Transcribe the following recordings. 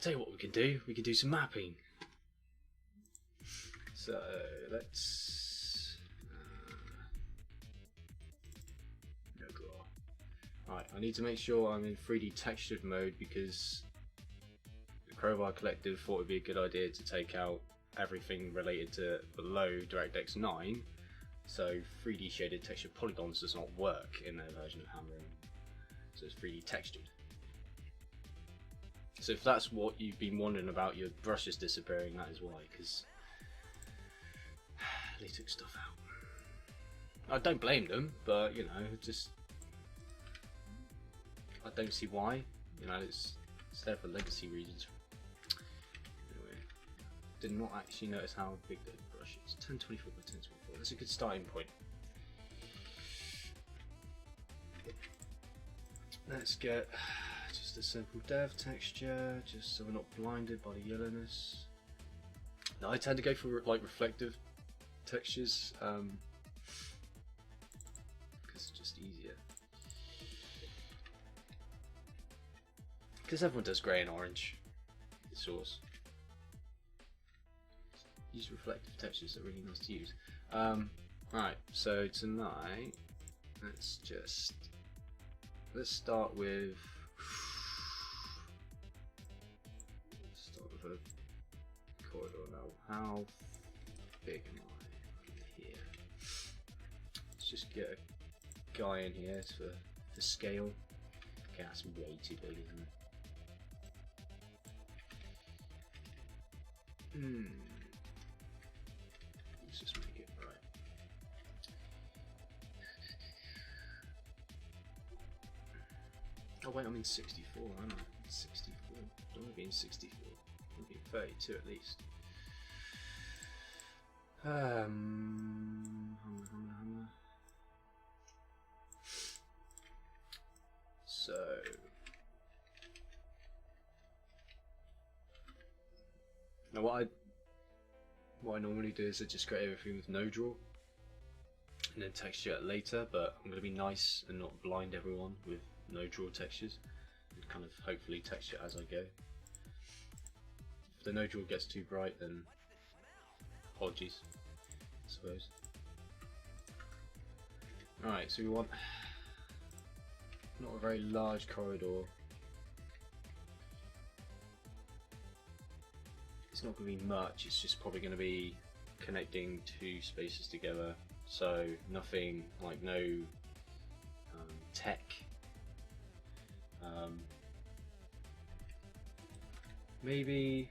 tell you what we can do. We can do some mapping. So let's no draw. Right, I need to make sure I'm in 3D textured mode because the Crowbar Collective thought it'd be a good idea to take out everything related to below DirectX 9. So 3D shaded textured polygons does not work in their version of Hammer. So it's 3D textured. So if that's what you've been wondering about your brushes disappearing, that is why, because they took stuff out. I don't blame them, but you know, just I don't see why. You know, it's there for legacy reasons. Anyway, did not actually notice how big the brush is. 1024 by 1024. That's a good starting point. Let's get just a simple dev texture, just so we're not blinded by the yellowness. Now I tend to go for like reflective textures because it's just easier. Because everyone does grey and orange. The source. Use reflective textures, are really nice to use. Right, so tonight let's start with a corridor now. How big am I here? Let's just get a guy in here for scale. Okay, that's way too big, isn't it? Let's just make it right. Oh wait, I'm in 64, aren't I? 64. Don't want to be in 64. I want to be in 32 at least. Hammer. So now what I normally do is I just create everything with no draw and then texture it later, but I'm going to be nice and not blind everyone with no draw textures and kind of hopefully texture as I go. If the no draw gets too bright, then apologies, I suppose. Alright, so we want not a very large corridor. It's not going to be much, it's just probably going to be connecting two spaces together, so nothing like no tech. Maybe,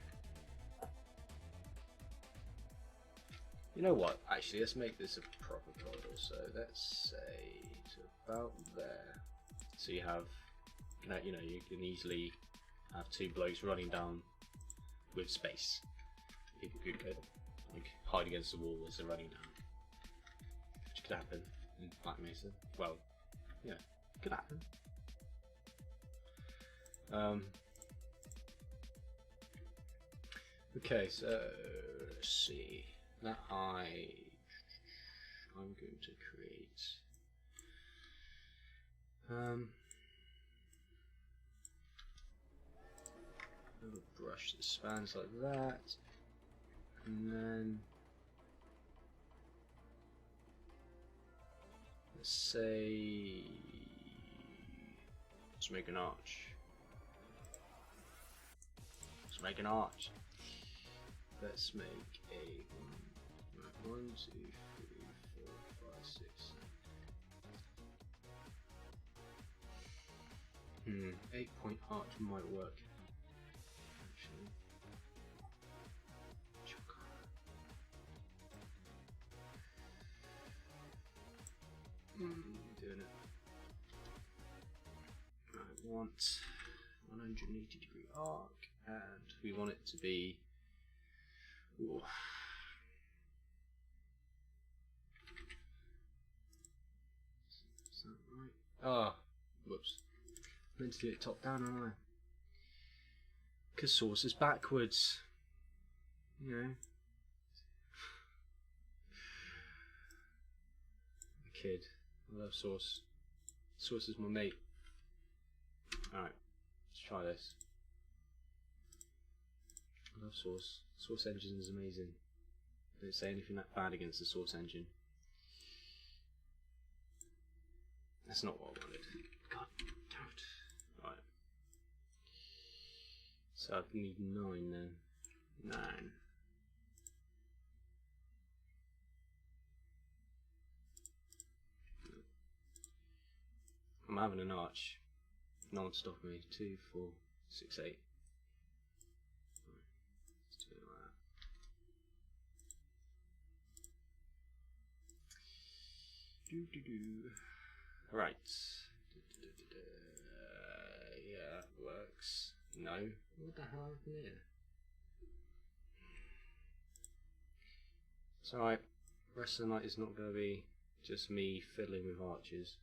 you know what, actually let's make this a proper corridor, so let's say to about there. So you have, you know, you can easily have two blokes running down with space. People could go like hide against the wall as they're running down, which could happen in Black Mesa. Well, yeah, could happen. Okay, so let's see. That I'm going to create. A brush that spans like that, and then let's say let's make an arch. Let's make an arch. Let's make a 1, 2, 3, 4, 5, 6. 8-point arch might work. Actually. Doing it. I want 180 degree arc, and we want it to be. Ooh. Is that right? Ah, whoops. I meant to do it top down, aren't I? Because source is backwards. You know. A kid. I love source. Source is my mate. Alright, let's try this. love Source. Source engine is amazing. Don't say anything that bad against the Source engine. That's not what I wanted. God damn it. Right. So I need 9 then. 9. I'm having an arch. No one stop me. 2, 4, 6, 8. Right. Let's do it like that. Right. Yeah, that works. No. What the hell happened here? It's alright. The rest of the night is not going to be just me fiddling with arches.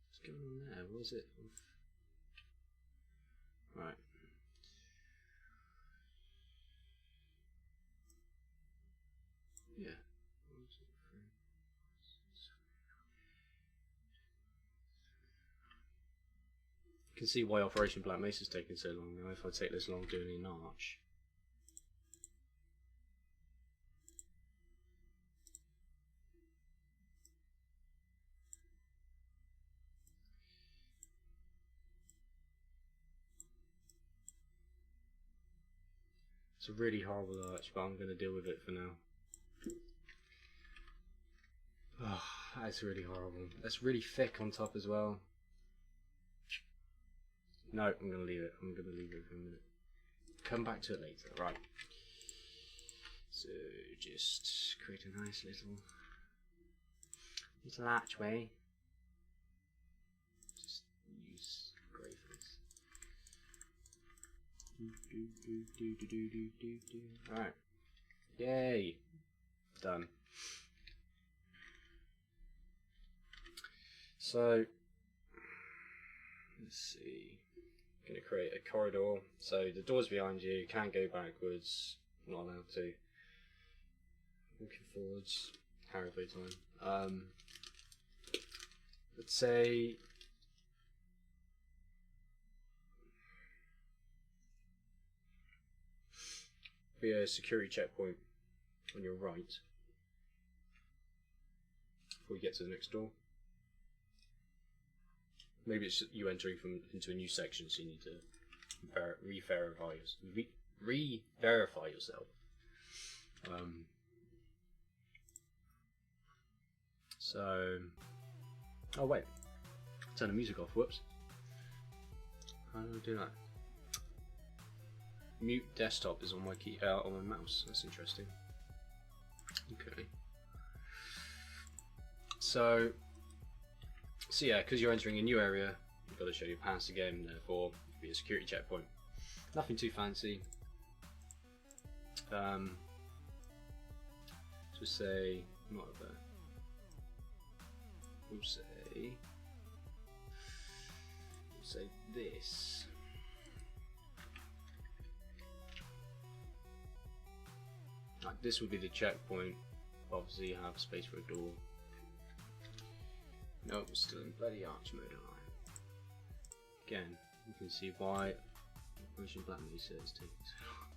What's going on there? What was it? Right. Yeah. 1, 2, 3. You can see why Operation Black Mesa is taking so long now if I take this long doing an arch. It's a really horrible arch, but I'm going to deal with it for now. Oh, that's really horrible. That's really thick on top as well. No, I'm going to leave it. I'm going to leave it for a minute. Come back to it later. Right. So just create a nice little archway. Just use grey for this. Alright. Yay. Done. So let's see. I'm going to create a corridor. So the doors behind you can't go backwards. Not allowed to. Looking forwards. Harrowplay time. Let's say be a security checkpoint on your right before you get to the next door. Maybe it's you entering into a new section, so you need to re-verify yourself. So, oh wait, turn the music off. Whoops. How do I do that? Mute desktop is on my key on my mouse. That's interesting. Okay. So yeah, because you're entering a new area, you've got to show your pass again. Therefore, it'll be a security checkpoint. Nothing too fancy. Just say not over there. We'll say this. Like this would be the checkpoint. Obviously, you have space for a door. Nope, we're still in bloody arch mode. Again, you can see why Operation Black Mesa is taking so long.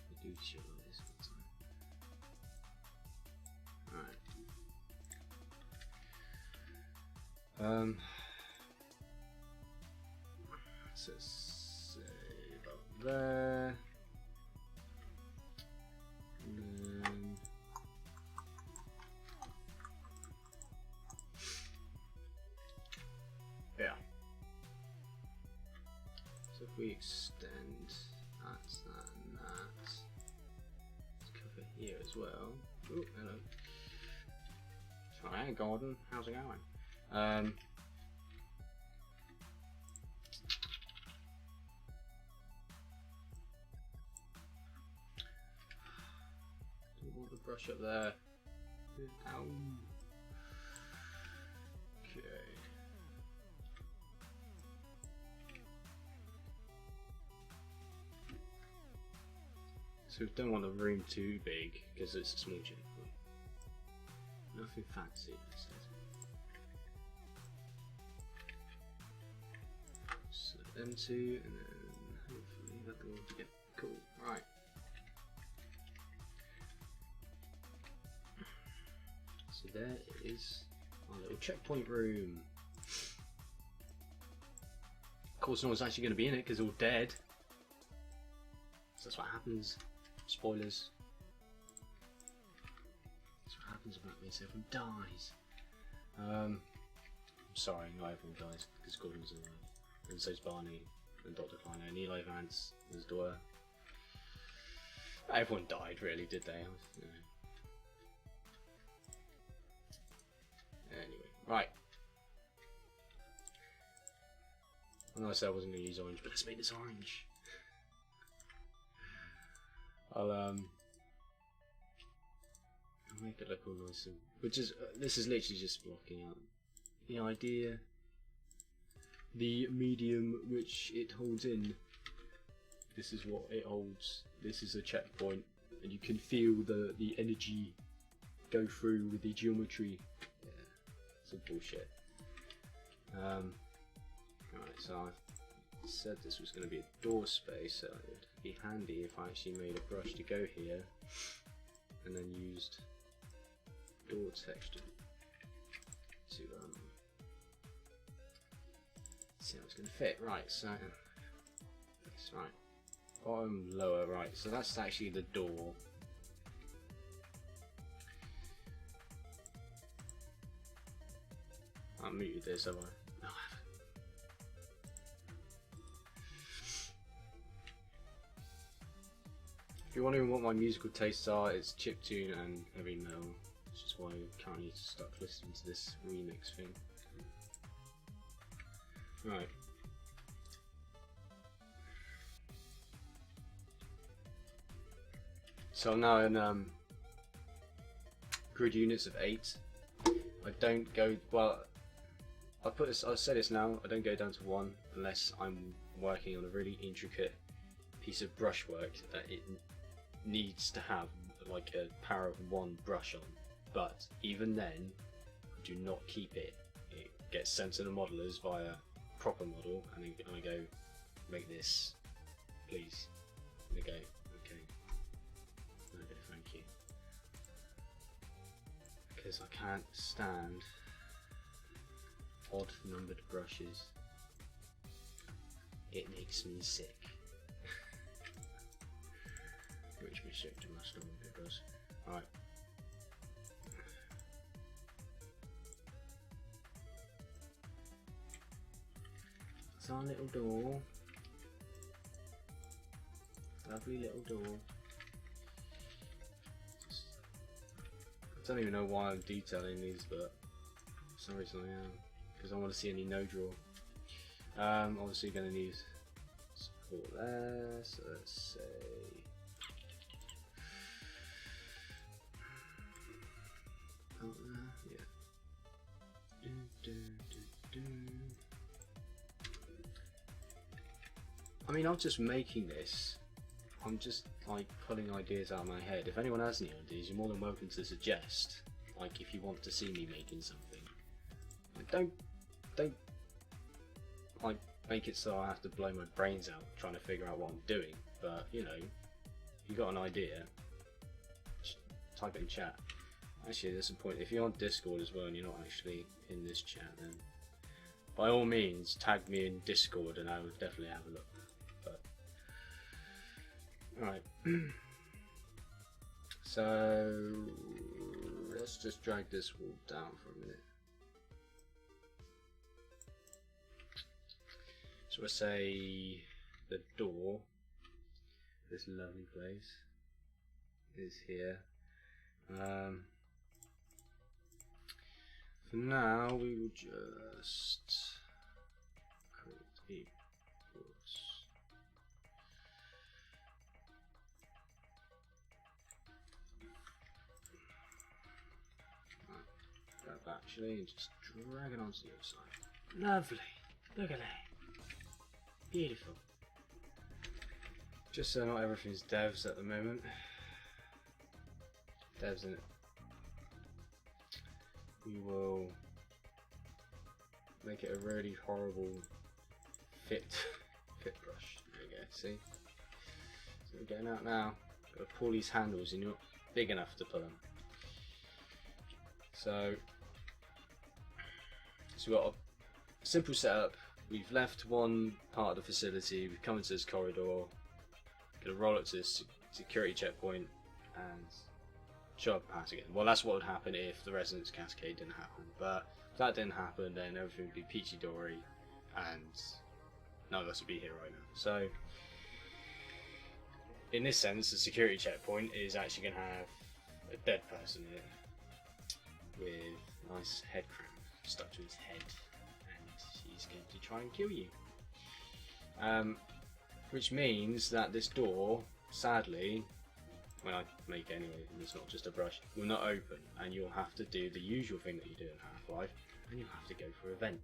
They do shit like this all the time. Alright. So say about there. And then yeah. So if we extend that and that, let's cover here as well. Oh, hello. Hi, Gordon. How's it going? Want the brush up there? Ow. Okay. So we don't want the room too big because it's a small checkpoint. Nothing fancy, it says. So them two, and then hopefully that door. Yeah, cool. Right. So there is our little checkpoint room. Of course, no one's actually going to be in it because they're all dead. So that's what happens. Spoilers. That's what happens about this. Everyone dies. I'm sorry, not everyone dies because Gordon's alive. And so's Barney and Dr. Kleiner and Eli Vance and his daughter. Everyone died, really, did they? You know. Anyway, right. I know I said I wasn't going to use orange, but let's make this orange. I'll make it look all nice and, which is this is literally just blocking out the idea, the medium which it holds in. This is what it holds. This is a checkpoint, and you can feel the energy go through with the geometry. Yeah, some bullshit. Right, so I've said this was going to be a door space, so it would be handy if I actually made a brush to go here and then used door texture to see how it's going to fit. Right, so that's right, bottom, lower, right, so that's actually the door. I muted this, have I? No, I haven't. If you're wondering what my musical tastes are, it's chiptune and heavy metal, which is why you can't need to start listening to this remix thing. Right. So I'm now in grid units of 8. I don't go, well, I'll say this now, I don't go down to 1 unless I'm working on a really intricate piece of brushwork that it needs to have like a power of 1 brush on. But even then, I do not keep it. It gets sent to the modelers via proper model, and then I go, make this, please. And they go, okay. Okay, thank you. Because I can't stand odd numbered brushes. It makes me sick. Makes me sick to my stomach, it does. Alright. It's our little door. Lovely little door. I don't even know why I'm detailing these, but for some reason I am. Because I want to see any no draw. Obviously going to need support there, so let's say out there, yeah. I mean, I'm just making this. I'm just like pulling ideas out of my head. If anyone has any ideas, you're more than welcome to suggest. Like if you want to see me making something. Like, don't like make it so I have to blow my brains out trying to figure out what I'm doing. But you know, if you got an idea, just type it in chat. Actually, there's a point. If you're on Discord as well and you're not actually in this chat, then by all means tag me in Discord and I will definitely have a look. But alright. So let's just drag this wall down for a minute. So we'll say the door, this lovely place, is here. For now, we will just create a course. Grab that actually and just drag it onto the other side. Lovely. Look at that. Beautiful. Just so not everything's devs at the moment. Devs in it. We will make it a really horrible fit brush. There we go, see? So we're getting out now. Got to pull these handles and you're not big enough to pull them. So we've got a simple setup. We've left one part of the facility, we've come into this corridor, gonna roll up to this security checkpoint and show up and pass again. Well, that's what would happen if the Resonance Cascade didn't happen, but if that didn't happen, then everything would be peachy dory and none of us would be here right now. So in this sense, the security checkpoint is actually going to have a dead person in it with a nice head crown stuck to his head, and he's going to try and kill you. Which means that this door, sadly, when I make it anyway, and it's not just a brush, will not open, and you'll have to do the usual thing that you do in Half-Life, and you'll have to go for a vent.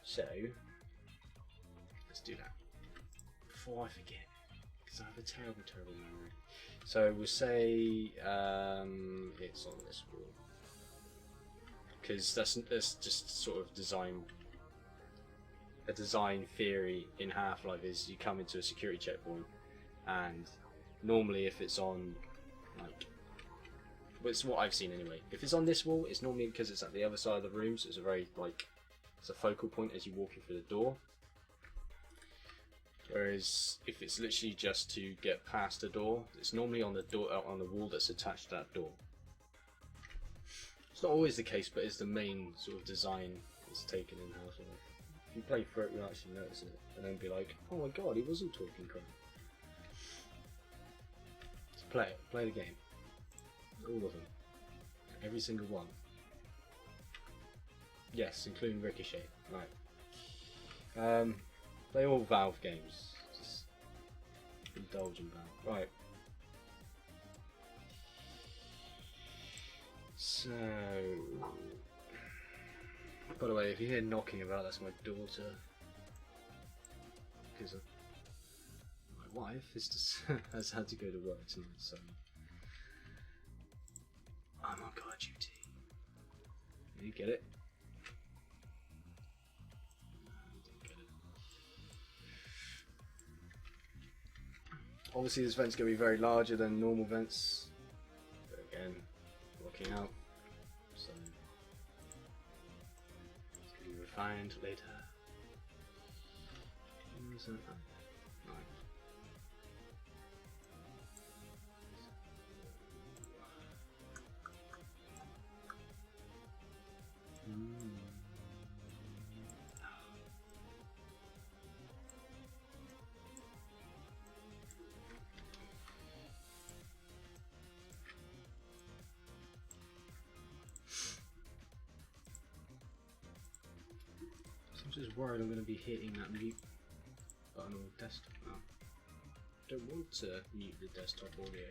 So, let's do that. Before I forget, because I have a terrible, terrible memory. So we'll say it's on this wall, because that's just sort of a design theory in Half-Life is you come into a security checkpoint, and normally if it's on, like, well, it's what I've seen anyway. If it's on this wall, it's normally because it's at the other side of the room, so it's a very, like, it's a focal point as you walk in through the door. Whereas if it's literally just to get past the door, it's normally on the door, on the wall that's attached to that door. It's not always the case, but it's the main sort of design that's taken in Half-Life. If you play through it, you'll actually notice it, and then be like, "Oh my god, he wasn't talking crap." So play it. Play the game. All of them. Every single one. Yes, including Ricochet. Right. Play all Valve games. Just indulge in Valve. Right. So, by the way, if you hear knocking about, that's my daughter. Because my wife has had to go to work tonight, so I'm on guard duty. You get it? Obviously this vent's going to be very larger than normal vents, but again, working out, so it's going to be refined later. Right. I'm just worried I'm going to be hitting that mute button on the desktop now. I don't want to mute the desktop audio.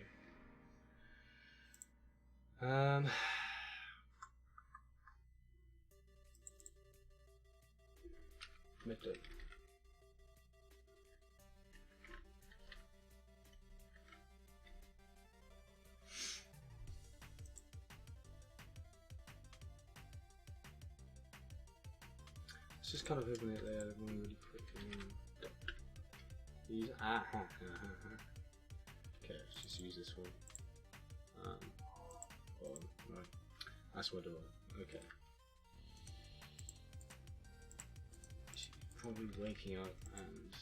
Method. Let's just kind of open it there really quickly. Use okay, let's just use this one. Right. That's my door. Okay. She's probably waking up and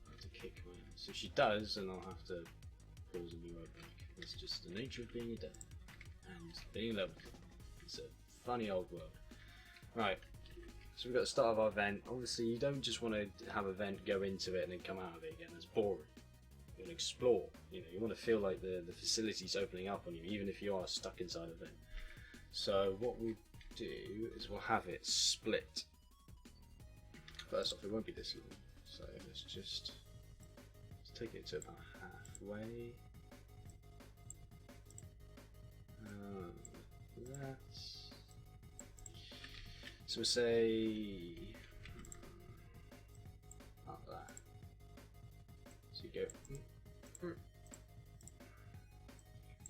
I have to kick my ass. So if she does, then I'll have to pause and be right back. It's just the nature of being a dead and being level. It's a funny old world. Right. So we've got the start of our vent. Obviously, you don't just want to have a vent, go into it, and then come out of it again. That's boring. You want to explore. You know, you want to feel like the facility's opening up on you, even if you are stuck inside a vent. So what we'll do is we'll have it split. First off, it won't be this long. So let's take it to about halfway. That. So we'll say like that. So you go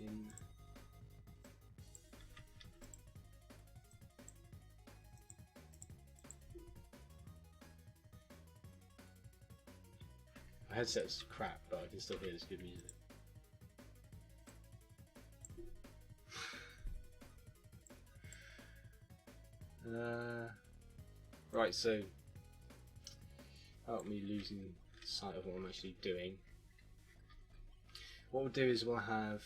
in, My headset's crap, but I can still hear this good music. Right, so without me losing sight of what I'm actually doing, what we'll do is we'll have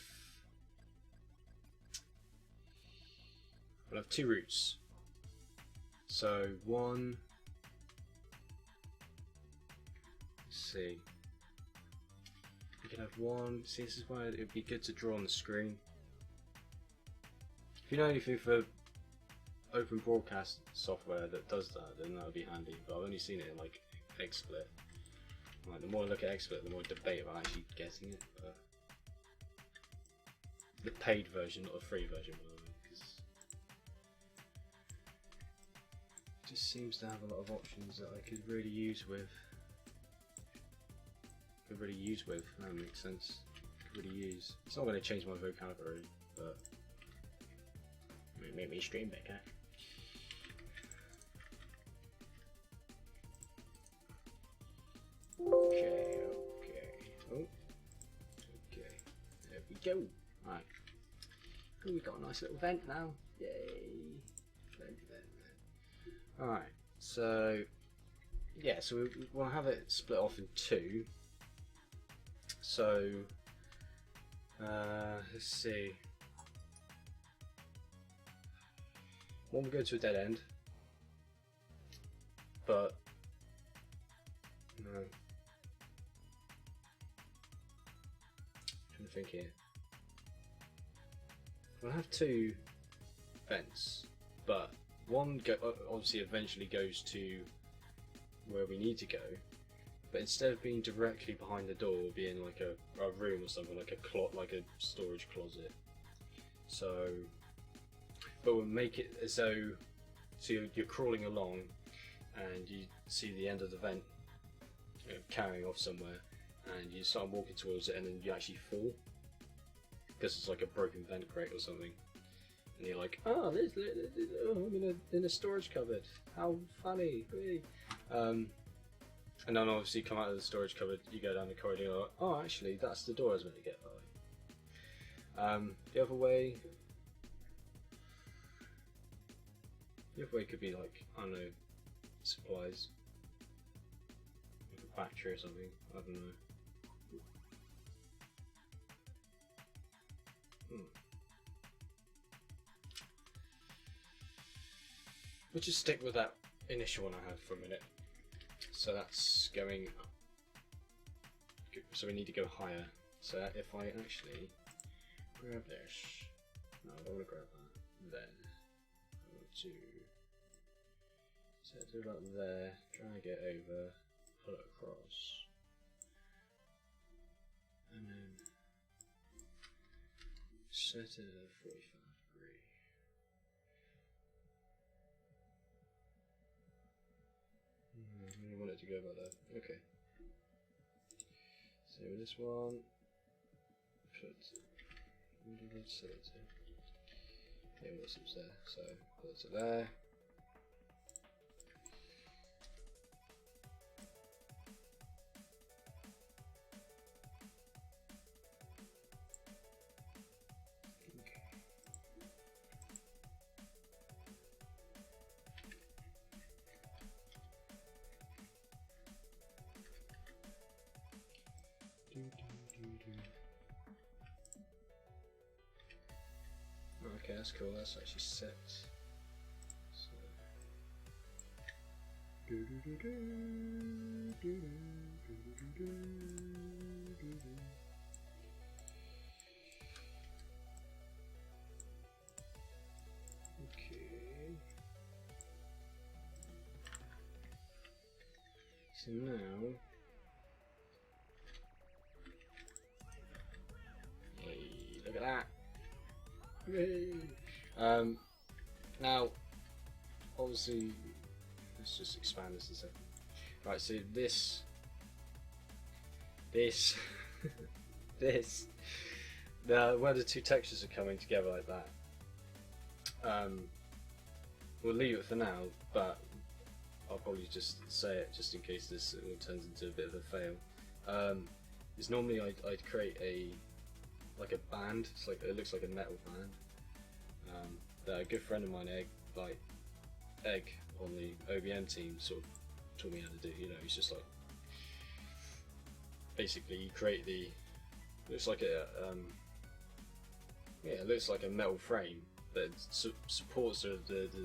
two routes. So one, let's see, we can have one. See, this is why it would be good to draw on the screen. If you know anything for open broadcast software that does that, then that would be handy. But I've only seen it in like XSplit. Like, the more I look at XSplit, the more I debate about actually getting it. But the paid version, not the free version, by the way, because it just seems to have a lot of options that I could really use with. If that makes sense. Could really use. It's not going to change my vocabulary, but it may make me stream better. Okay. Oh. Okay. There we go. Right. Oh, we've got a nice little vent now. Yay. Vent. Alright. So, yeah, so we'll have it split off in two. So, let's see. One will go to a dead end. But, no. I'm trying to think here. We'll have two vents, but one obviously eventually goes to where we need to go, but instead of being directly behind the door, being like a room or something, like a storage closet. So, but we'll make it as though you're crawling along, and you see the end of the vent, carrying off somewhere, and you start walking towards it, and then you actually fall because it's like a broken vent crate or something, and you're like, oh, I'm in a storage cupboard. How funny! And then obviously you come out of the storage cupboard, you go down the corridor, and you're like, oh, actually that's the door I was meant to get by. The other way could be like, I don't know, supplies, like a factory or something. I don't know. We'll just stick with that initial one I had for a minute. So that's going up. So we need to go higher. So if I actually grab this, no, I don't want to grab that. Then I want to set it about there, drag it over, pull it across, and then set it at 45 degree. I really want it to go about that. Okay. So this one, let's set it to, yeah, what's up there? So put it to there. Okay, that's cool. That's actually set. So. Okay. So now. Hey, look at that. Now, obviously, let's just expand this a second. Right, so this, where the two textures are coming together like that, we'll leave it for now, but I'll probably just say it just in case this all turns into a bit of a fail. is normally I'd create a band. It's like, it looks like a metal band. That a good friend of mine, Egg on the OBM team, sort of taught me how to do. You know, he's just like, basically you create the, looks like a yeah, it looks like a metal frame that supports the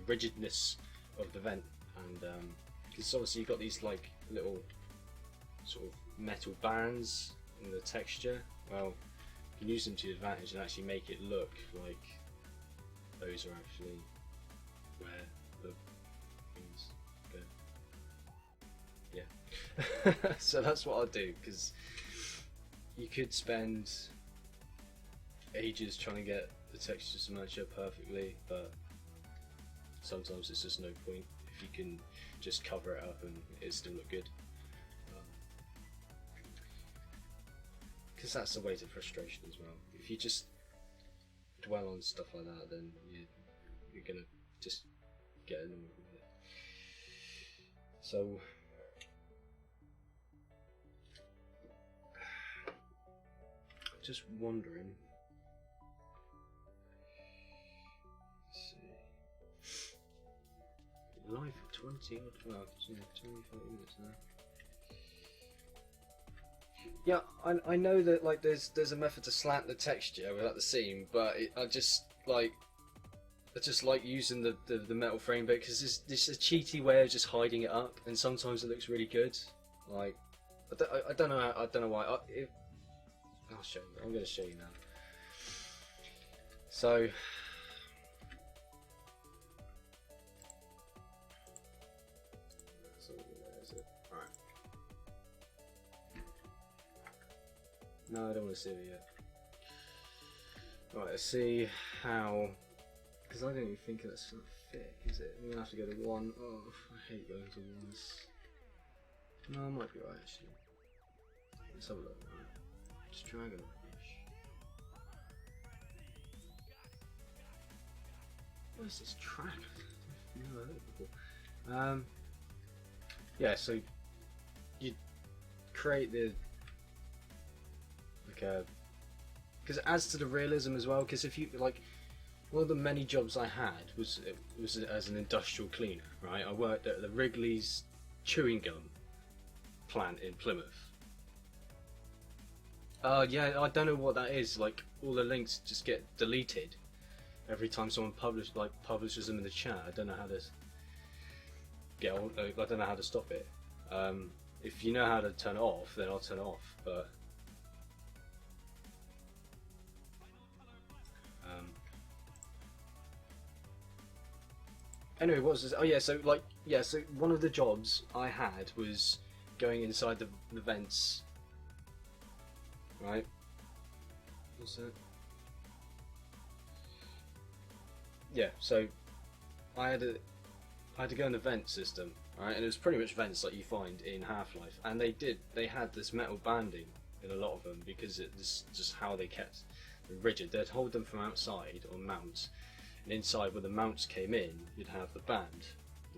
rigidness of the vent, and because obviously you've got these like little sort of metal bands in the texture. Well, you can use them to your advantage and actually make it look like those are actually where the things go. Yeah. So that's what I'll do, because you could spend ages trying to get the textures to match up perfectly, but sometimes there's just no point if you can just cover it up and it still look good. Because that's the way to frustration as well. If you just dwell on stuff like that, then you're gonna just get annoyed with it. So just wondering. Let's see. Live for 20 odd, well, 20-30 minutes now. Yeah, I know that like there's a method to slant the texture without the seam, but I just like using the metal frame bit, because this is a cheaty way of just hiding it up, and sometimes it looks really good. Like I don't know why. I'll show you. I'm going to show you now. So. No, I don't want to see it yet. Right, let's see how. Because I don't even think that's that thick, is it? I'm going to have to go to 1. Oh, I hate going to 1s. No, I might be right actually. Let's have a look. Right. Just drag it up. What is this track? I've never heard it before. Yeah, so you create the. Because it adds to the realism as well. Because if you like, one of the many jobs I had was as an industrial cleaner. Right, I worked at the Wrigley's chewing gum plant in Plymouth. Yeah, I don't know what that is. Like, all the links just get deleted every time someone publishes them in the chat. I don't know how to I don't know how to stop it. If you know how to turn it off, then I'll turn it off. But anyway, what was this? Oh yeah, so one of the jobs I had was going inside the vents. Right? What's that? Yeah, so I had to go in the vent system, right? And it was pretty much vents like you find in Half-Life, and they had this metal banding in a lot of them, because it's just how they kept them rigid. They'd hold them from outside on mounts, and inside where the mounts came in, you'd have the band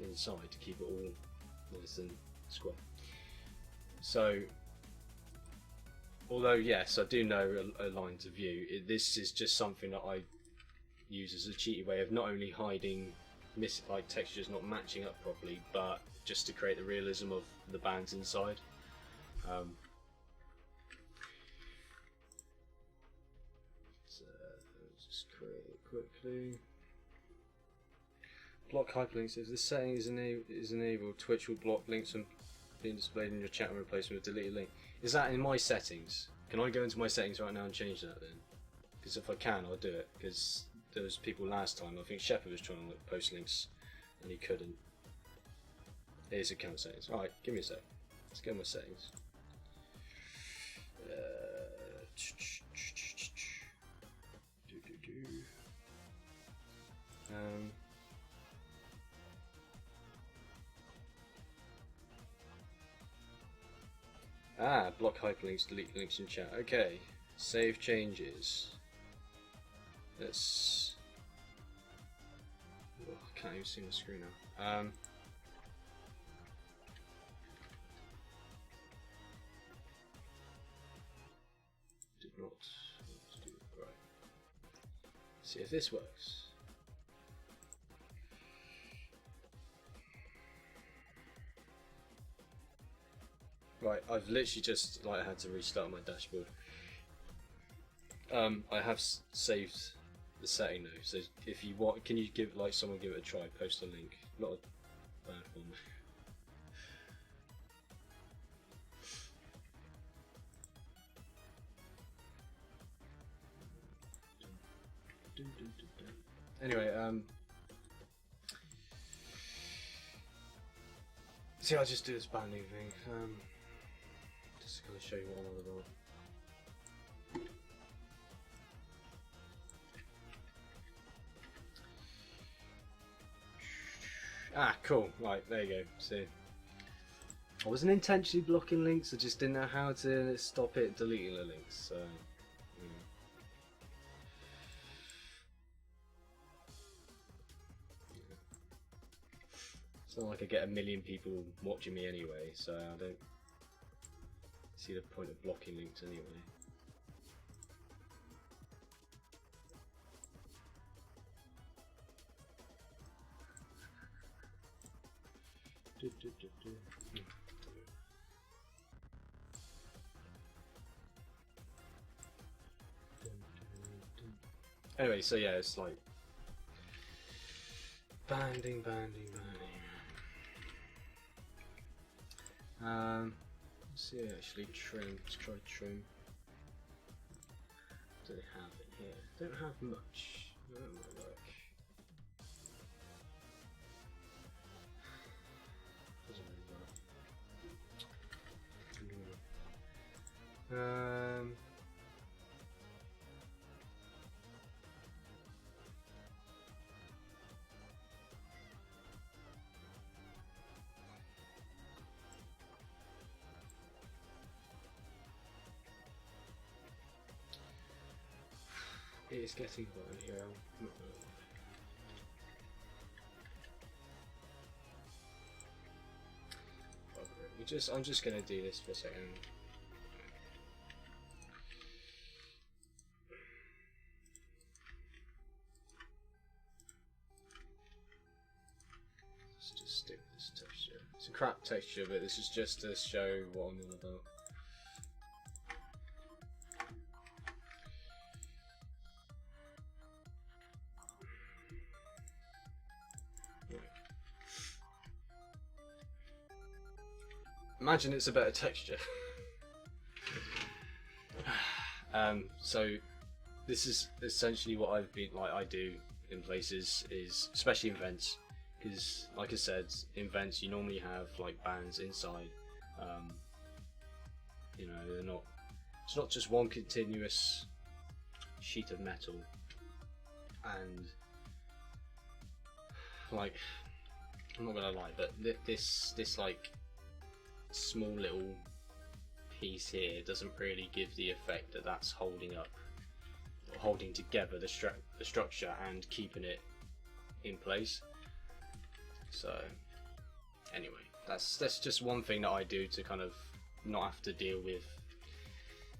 inside to keep it all nice and square. So, although yes, I do know a lines of view, this is just something that I use as a cheaty way of not only hiding like textures not matching up properly, but just to create the realism of the bands inside. So just create it quickly. Block hyperlinks. If this setting is enabled, Twitch will block links from being displayed in your chat and replace them with deleted link. Is that in my settings? Can I go into my settings right now and change that then? Because if I can, I'll do it. Because there was people last time. I think Shepard was trying to post links and he couldn't. Here's account settings. Alright, give me a sec. Let's go in my settings. Block hyperlinks, delete links in chat. Okay, save changes. Let's. Oh, I can't even see my screen now. not what to do. Right. See if this works. Right, I've literally just had to restart my dashboard. I have saved the setting though, so if you want, can you give someone give it a try? Post a link, not a bad one. Anyway, see, I'll just do this banding thing. Just gonna show you what I'm on about. Ah, cool. Right, there you go. See, I wasn't intentionally blocking links. I just didn't know how to stop it deleting the links. So, it's not like I get a million people watching me anyway, so I don't see the point of blocking links anyway. Anyway, so yeah, it's like banding. Let's see, actually trim. Let's try trim. What do they have in here? Don't have much. That might work. Doesn't really work. It's getting hot in here. I'm just gonna do this for a second. Let's just stick with this texture. It's a crap texture, but this is just to show what I'm all about. Imagine it's a better texture. So this is essentially what I've been I do in places, is especially in events, because like I said, in events you normally have bands inside. You know, it's not just one continuous sheet of metal, and I'm not gonna lie, but this small little piece here doesn't really give the effect that that's holding together the structure and keeping it in place. So anyway, that's just one thing that I do to kind of not have to deal with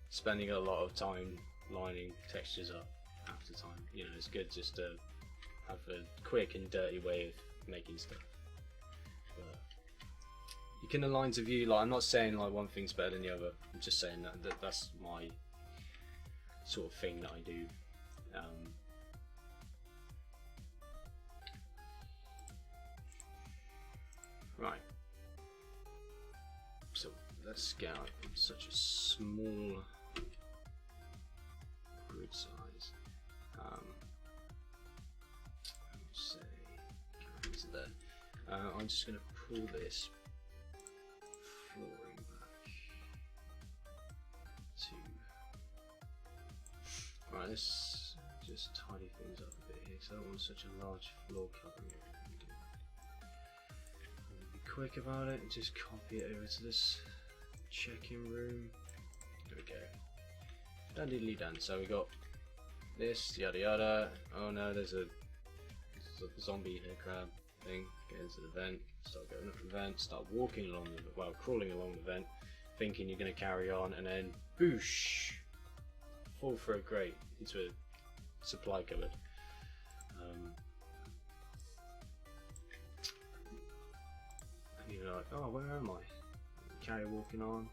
spending a lot of time lining textures up half the time. You know, it's good just to have a quick and dirty way of making stuff. But you can align to view, I'm not saying one thing's better than the other, I'm just saying that's my sort of thing that I do. Right, so let's get out such a small grid size. Say, into there. I'm just going to pull this flooring back to. Right, let's just tidy things up a bit here, because I don't want such a large floor covering it. Be quick about it and just copy it over to this check-in room. There we go. Dandy done. So we got this, yada yada. Oh no, there's a zombie hair crab thing. Get into the vent, start going up the vent, start walking along crawling along the vent, thinking you're going to carry on, and then boosh, fall through a grate into a supply cupboard. And you're like, oh, where am I? You carry walking on.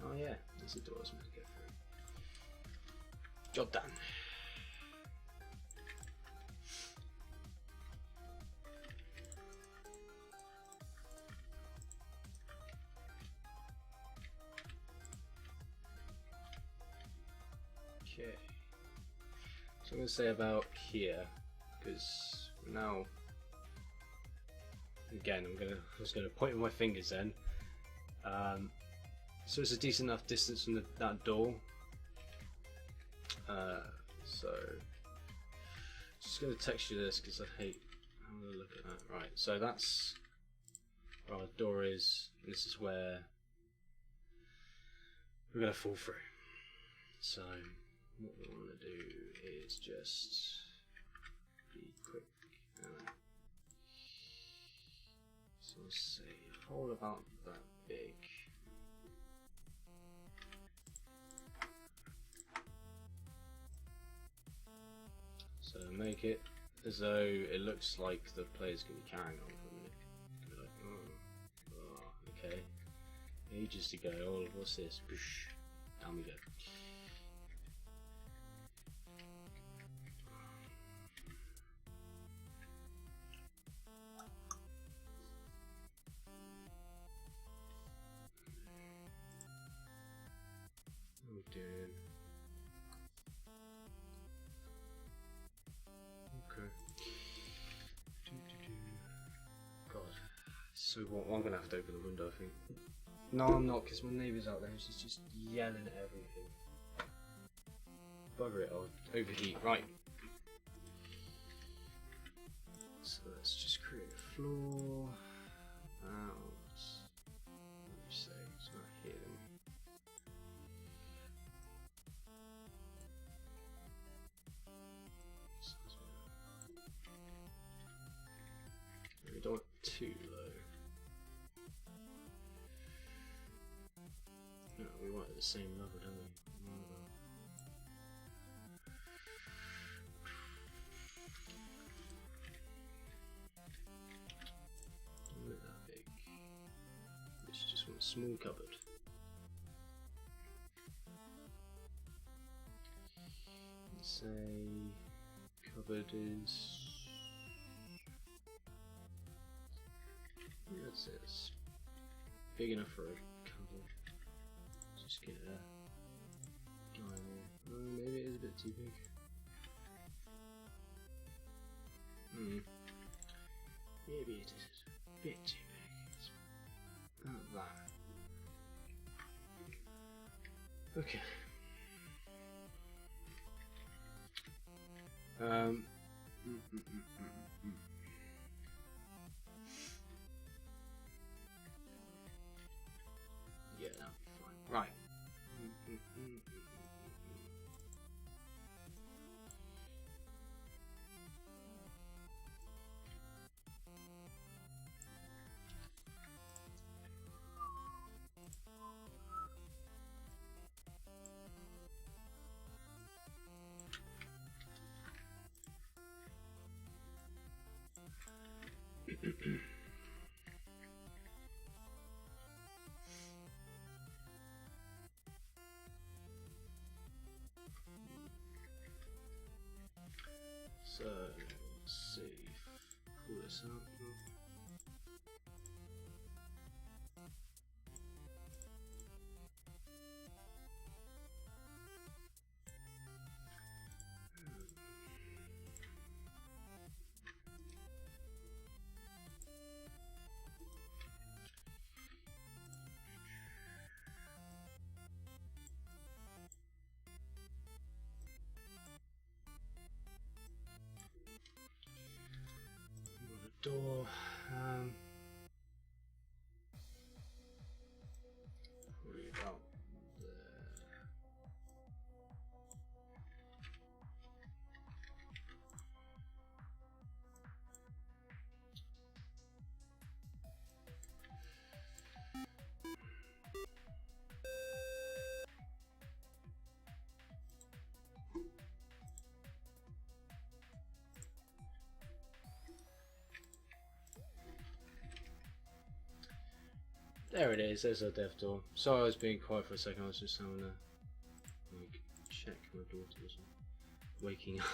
Oh yeah, there's a door I was meant to get through. Job done. Okay. So I'm going to say about here, because now, again, I'm just going to point with my fingers then. So it's a decent enough distance from that door. So just going to texture this because I hate having a look at that. Right, so that's where our door is. This is where we're going to fall through. So what we want to do is just be quick. So let's say a hole about that big. So make it as though it looks like the player's going to be carrying on for a minute. Like, oh, okay. Ages to go. Oh, what's this? Boosh. Down we go. Oh, dude. Okay. God. So what? I'm gonna have to open the window, I think. No, I'm not, because my neighbour's out there and she's just yelling at everything. Bugger it, I'll overheat. Right. So let's just create a floor. About. What do you say? It's not here. We don't want it too low. No, we want it at the same level, don't we? Not that big. It's just one small cupboard. Let's say cupboard is. That's it. It's big enough for a cupboard. Just get a guy there. Maybe it is a bit too big. Maybe it is a bit too big. It's not that. Okay. Yeah, that'll be fine. Right. So, let's see. Pull this up. Door. Probably about there. There it is, there's our dev door. Sorry I was being quiet for a second, I was just having to like check my daughter wasn't waking up.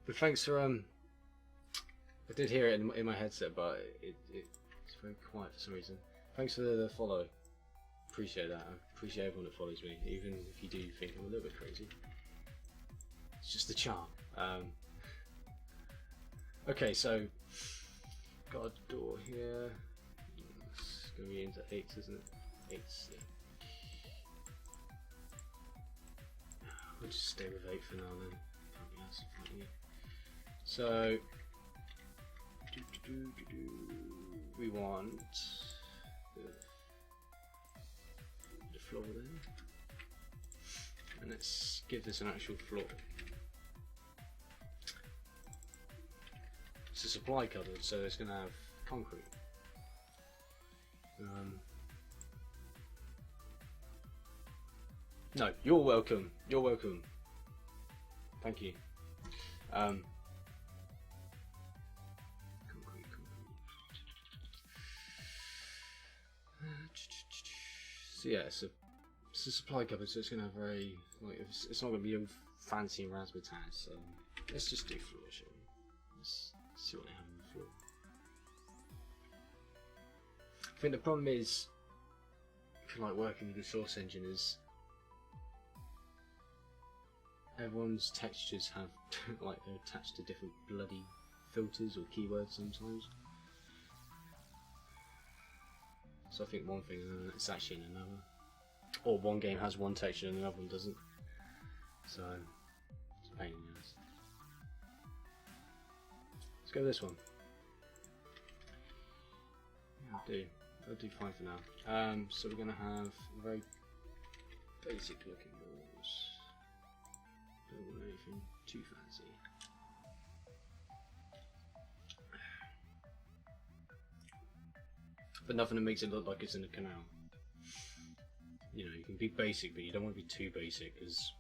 But thanks for I did hear it in my headset, but it's very quiet for some reason. Thanks for the follow. Appreciate that. I appreciate everyone that follows me, even if you do think I'm a little bit crazy. It's just the charm. Okay, so got a door here. It's gonna be into 8s, isn't it? 8s. Yeah. We'll just stay with 8 for now then. Can't be asked for it. So we want the floor there, and let's give this an actual floor. It's a supply cupboard, so it's going to have concrete. No, you're welcome. You're welcome. Thank you. So yeah, it's a supply cupboard, so it's going to have very like it's not going to be a fancy razzmatazz. So let's just do floor, shall we? Let's see what they have on the floor. I think the problem is, if you like working with the source engine, is everyone's textures have like they're attached to different bloody filters or keywords sometimes. So I think one thing it's actually in another, or one game has one texture and another one doesn't. So it's a pain in the ass. Let's go with this one. Yeah, I'll do fine for now. So we're gonna have very basic looking walls. Don't want anything too fancy. But nothing that makes it look like it's in a canal. You know, you can be basic, but you don't want to be too basic, because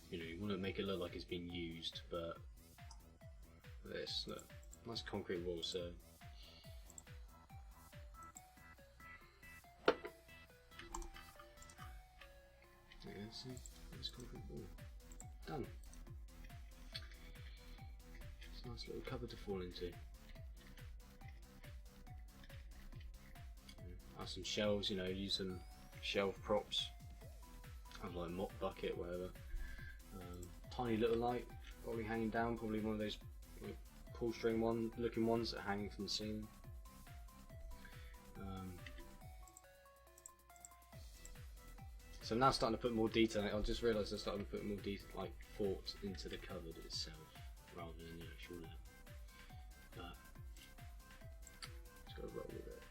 you know you want to make it look like it's being used. But this, look, nice concrete wall. So yeah, see, nice concrete wall. Done. It's a nice little cupboard to fall into. Have some shelves, you know, use some shelf props. Have like a mop bucket, whatever. Tiny little light, probably hanging down, probably one of those like, pull string looking ones that are hanging from the ceiling. So I'm now starting to put more detail. I just realised I'm starting to put more detail, like thought into the cupboard itself, rather than the actual layout. But just gotta roll with it.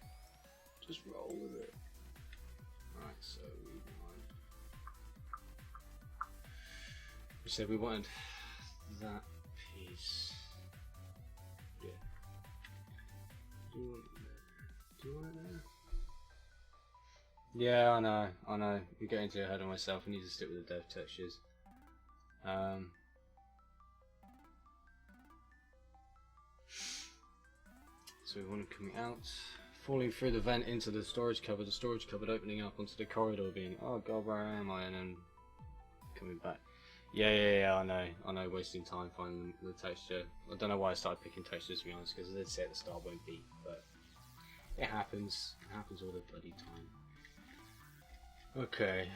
Just roll with it. Right, so we said we wanted that piece. Yeah. Do you want it there? Do you want it there? Yeah, I know. You're getting too ahead of myself. I need to stick with the dev textures. So we want it coming out, falling through the vent into the storage cupboard opening up onto the corridor, being, oh god, where am I? And then coming back. Yeah, I know, wasting time finding the texture. I don't know why I started picking textures, to be honest, because I did say at the start won't be, but it happens. It happens all the bloody time. Okay.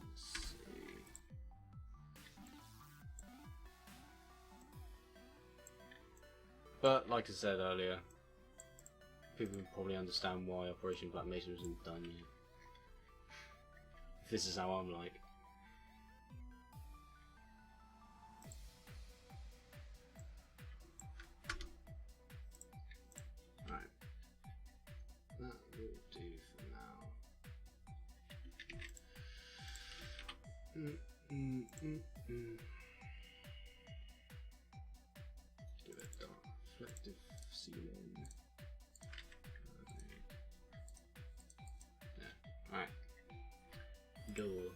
Let's see. But, like I said earlier, people would probably understand why Operation Black Mesa isn't done yet. If this is how I'm like. Right. That will do for now. Do a dark reflective ceiling. Yeah. Alright. Door.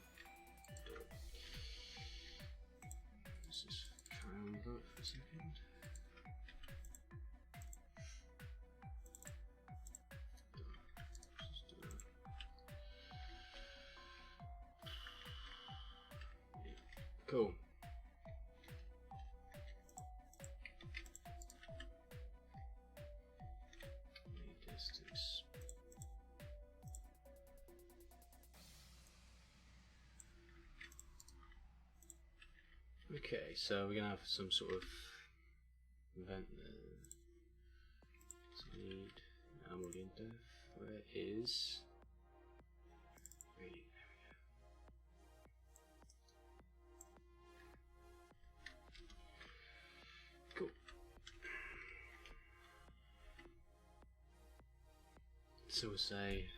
that for a second. Cool. Distance. Okay, so we're gonna have some sort of event there. Need Amoliente. Where is radio? Cool. So we'll say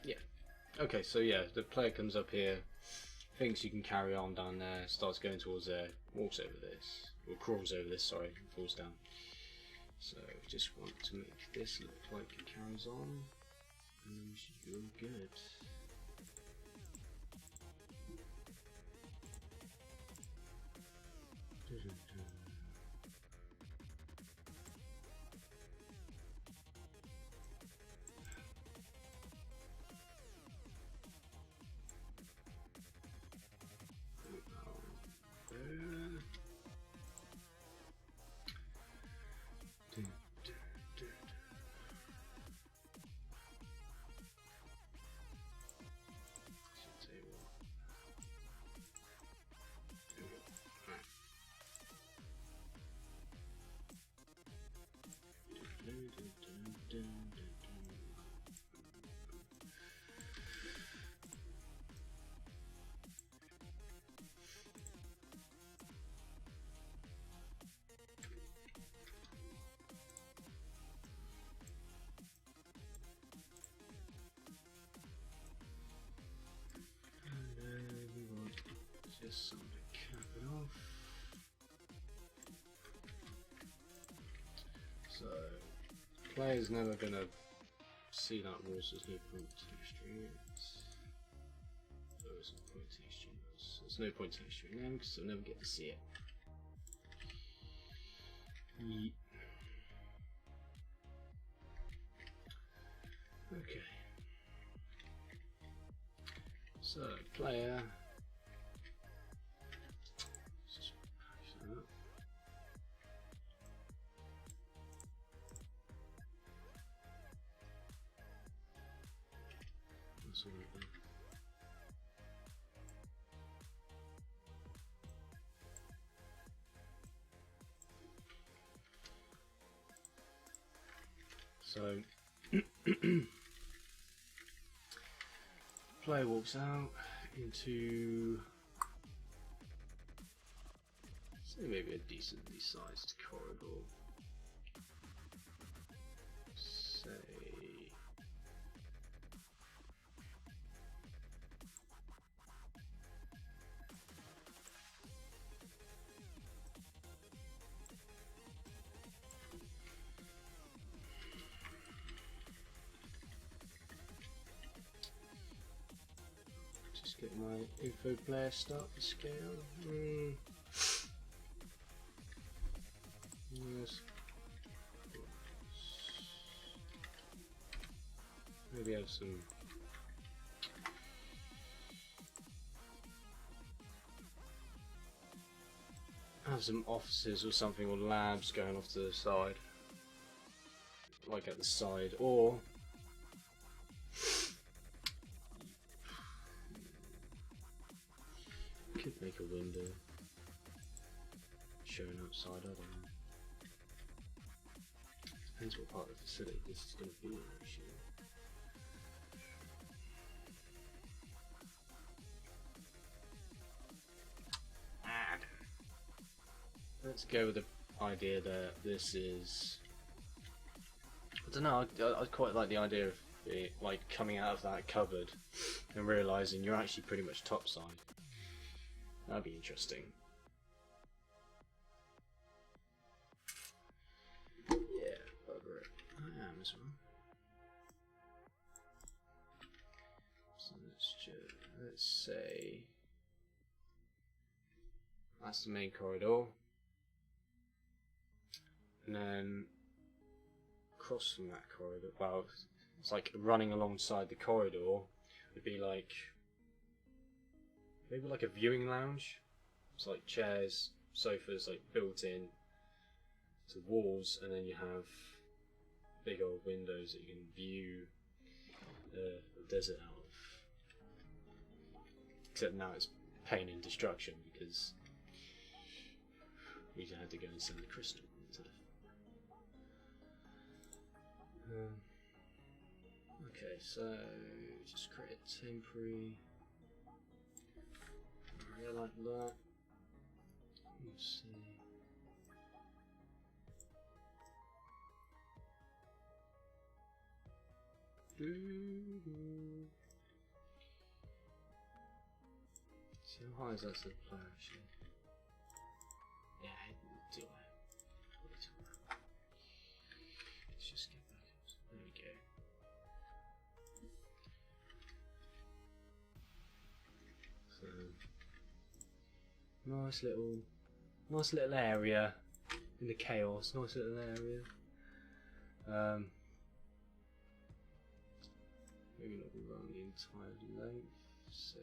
yeah. Okay, so yeah, the player comes up here, thinks you can carry on down there, starts going towards there, walks over this, or crawls over this, sorry, falls down. So we just want to make this look like it carries on, and then we should be all good. Just some to cap it off. So, player's never gonna see that wall, so there's no point texturing it. Oh, there's no point texturing this. There's no point texturing them because they'll never get to see it. Yeet. Okay. So, player. Just patch that up. That's all right then. So, player walks out into, say, maybe a decently sized corridor. Say, just get my info player start to scale. Yes. Maybe have some offices or something, or labs going off to the side, like at the side, or could make a window showing outside. I don't know. Depends what part of the facility this is going to be in, actually. Let's go with the idea that this is, I don't know, I quite like the idea of it, like, coming out of that cupboard and realising you're actually pretty much topside. That'd be interesting. Yeah, bugger it. as well. So let's say that's the main corridor, and then across from that corridor, well, it's like running alongside the corridor would be like maybe like a viewing lounge. It's like chairs, sofas, like built in to walls, and then you have big old windows that you can view the desert out of. Except now it's pain and destruction because we had to go and send the crystal instead of. Okay, so just create a temporary area like that. Let's see. See how high is that to the player actually? Yeah, do I? Let's just get back. There we go. So nice little area in the chaos. Nice little area. Maybe not run the entire length. Say.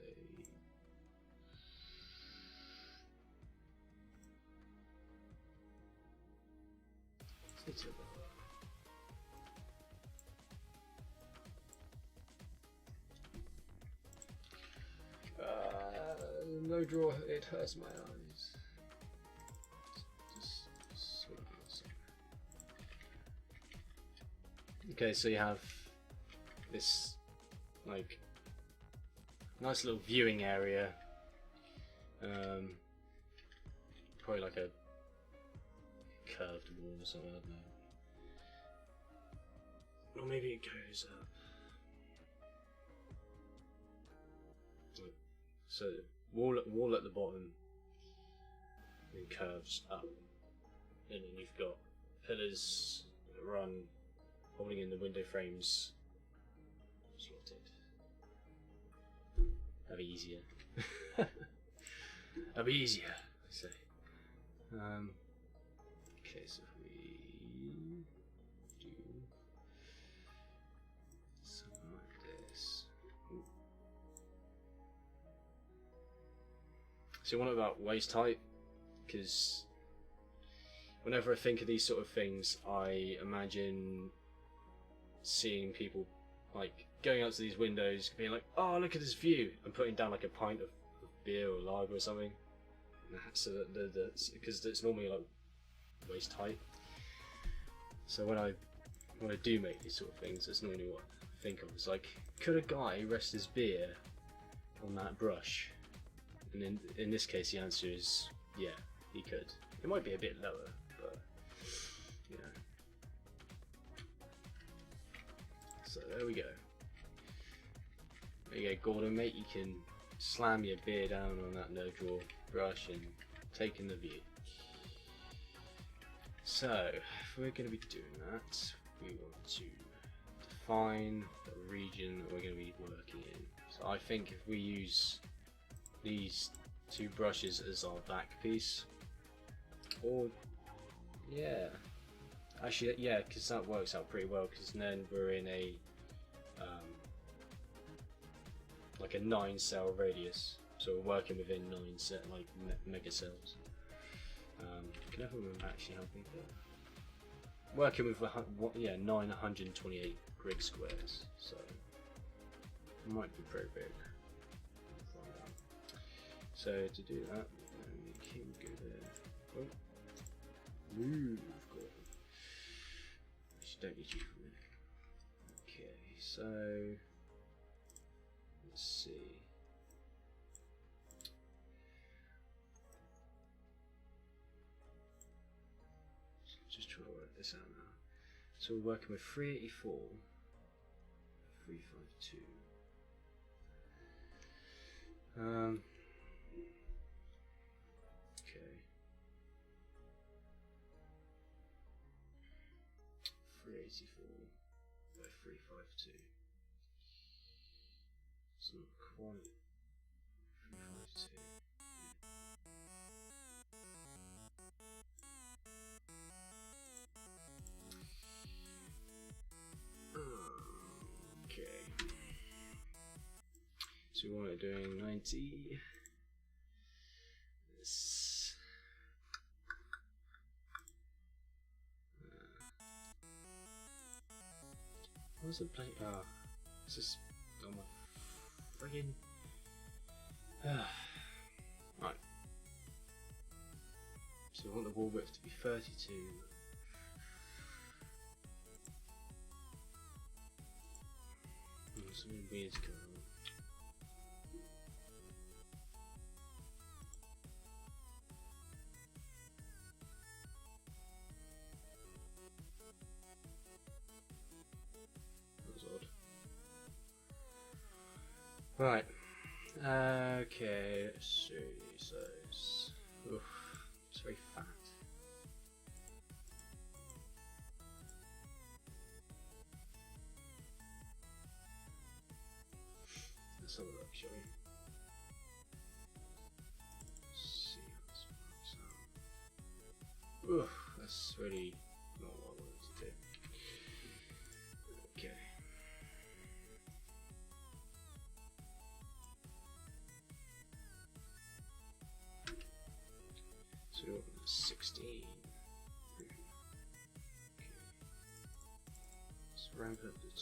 It's about. No draw, it hurts my eyes. Just sort of. Okay, so you have this like nice little viewing area. Probably like a curved wall or something, I don't know. Or maybe it goes up. So wall at the bottom, then curves up, and then you've got pillars that run, holding in the window frames. Slotted. That'd be easier. That'd be easier, I say. Okay, so if we do something like this. Ooh. So what about waist height? Because whenever I think of these sort of things, I imagine seeing people like going out to these windows, being like, "Oh, look at this view," and putting down like a pint of beer or lager or something. So that because it's normally like waist height. So when I do make these sort of things, that's normally what I think of. It's like, could a guy rest his beer on that brush? And in this case, the answer is yeah, he could. It might be a bit lower, but you know. So there we go. There you go, Gordon, mate. You can slam your beer down on that no-draw brush and take in the view. So, if we're going to be doing that, we want to define the region that we're going to be working in. So I think if we use these two brushes as our back piece, or yeah, actually yeah, because that works out pretty well, because then we're in a like a 9-cell radius, so we're working within 9 like mega cells. Can everyone actually help me there? Working with 928 grid squares, so it might be pretty big. We'll find out. So to do that, we can go there. Oh, move, Gordon. Actually, don't need you for a minute. Okay, so let's see. Just trying to work this out now. So we're working with 384, 352. Okay. 384. by 352. It's not quite 352. Okay. So we're doing 90. This. What's the plate? Ah, this is on my friggin'. Right. So we want the wall width to be 32. Something weird's going on. That was odd. Right. Okay, let's see. So it's very fat. Let's have a look, shall we? Let's see what's out. That's really not what I wanted to do. Okay. So we want 16. Okay. Let's ramp up to 12.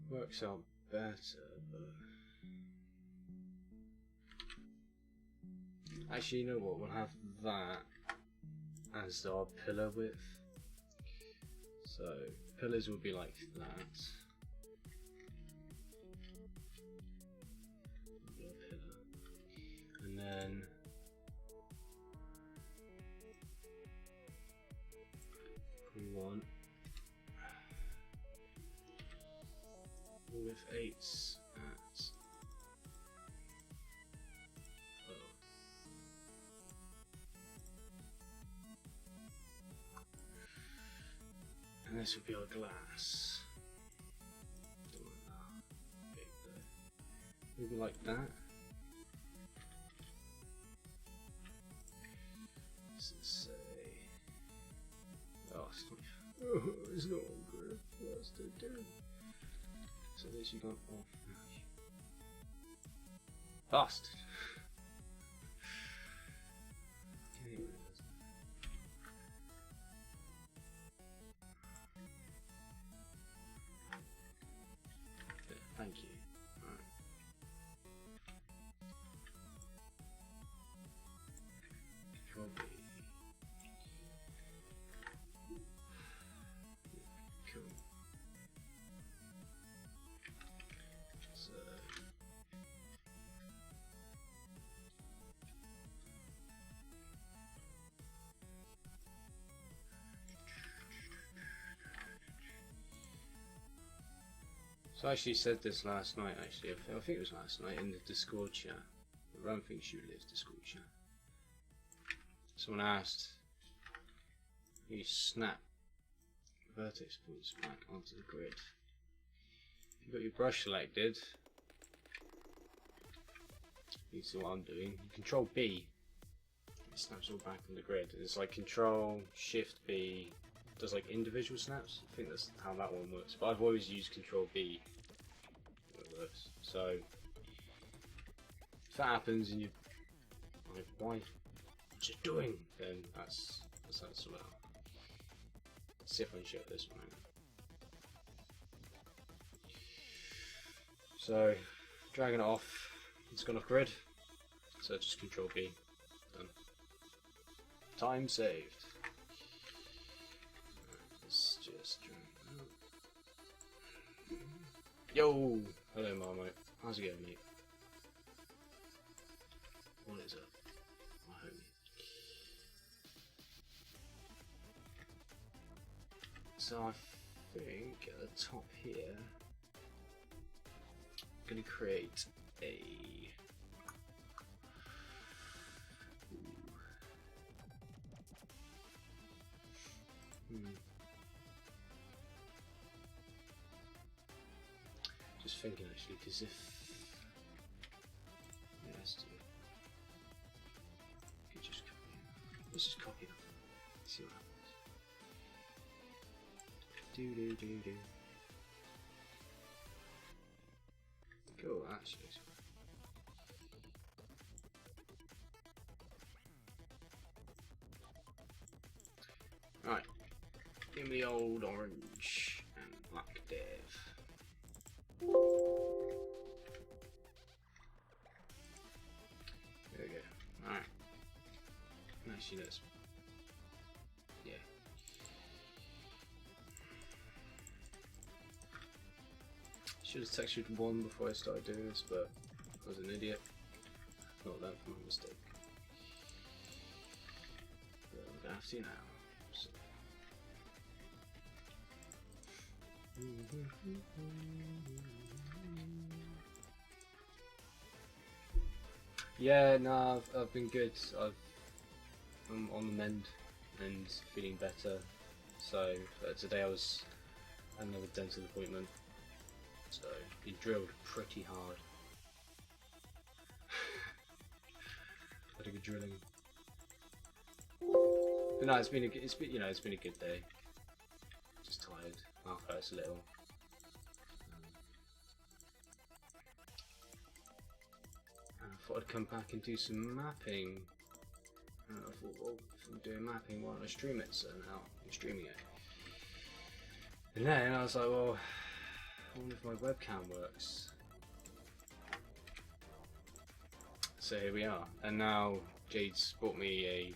Works out better, but actually, you know what? We'll have that as our pillar width. So pillars will be like that. And then we want with 8s at and this will be our glass. Maybe like that. Let's say, oh, it's not good. What's to do? So this you got off. Bastard. Thank you. Alright. Control B. Cool. So So I actually said this last night, actually. I think it was last night in the Discord chat. I don't think she lives Discord chat. Someone asked, you snap vertex points back onto the grid. You've got your brush selected. You see what I'm doing. You control B. It snaps all back on the grid. It's like control, shift B. Does like individual snaps. I think that's how that one works. But I've always used control B. It works. So if that happens and you like, why? What you doing? Then that's how it's about. Let's see if I can show this one out. So dragging it off. It's gone off grid. So just control B. Done. Time saved. Let's just yo! Hello Marmite. How's it going, mate? What is up? My homie. So I think at the top here I'm gonna create a Just thinking actually, because if yeah, let's do it. Could just copy it. Let's just copy it. See what happens. Do. Cool, actually. Right, give me the old orange and black dev. There we go. Alright. Actually, let's. Yeah. Should have textured one before I started doing this, but I was an idiot. Not learned from my mistake. But I'm gonna have to now. So. Yeah, no, I've been good. I'm on the mend and feeling better. So today I was at another dental appointment. So been drilled pretty hard. Had a good drilling. But no, it's been a good day. Just tired. Mouth hurts a little. And I thought I'd come back and do some mapping. And I thought, well, if I'm doing mapping, why don't I stream it? So now I'm streaming it. And then I was like, well, I wonder if my webcam works. So here we are. And now Jade's bought me a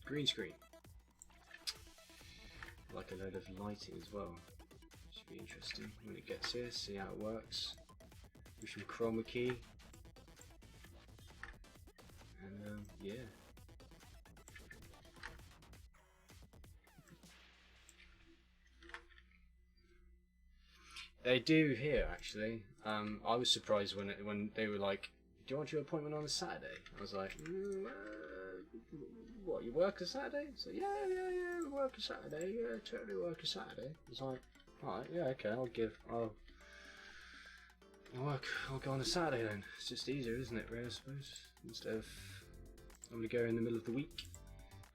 green screen. Like a load of lighting as well. Should be interesting when it gets here, see how it works. Do some chroma key. And yeah. They do here actually. I was surprised when they were like, "Do you want your appointment on a Saturday?" I was like, "What? You work a Saturday?" So yeah, we work a Saturday. Yeah, totally work a Saturday. I was like, "Alright, yeah, okay. I'll go on a Saturday then. It's just easier, isn't it? Really, I suppose. Instead of I'm gonna go in the middle of the week.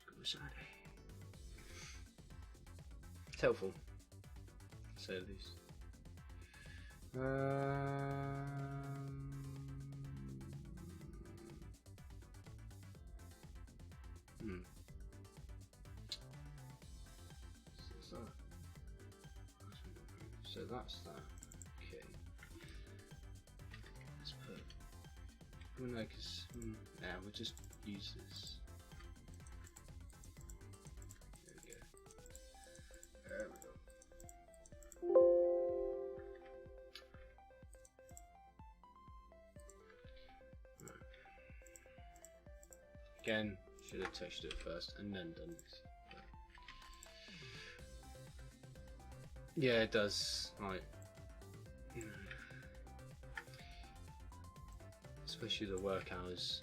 Go on a Saturday. It's helpful, to say the least." So that's that. Okay. Let's put. Well, no, because yeah, we'll just use this. There we go. There we go. Right. Again, should have touched it first and then done this. Yeah, it does. Like, you know, especially the work hours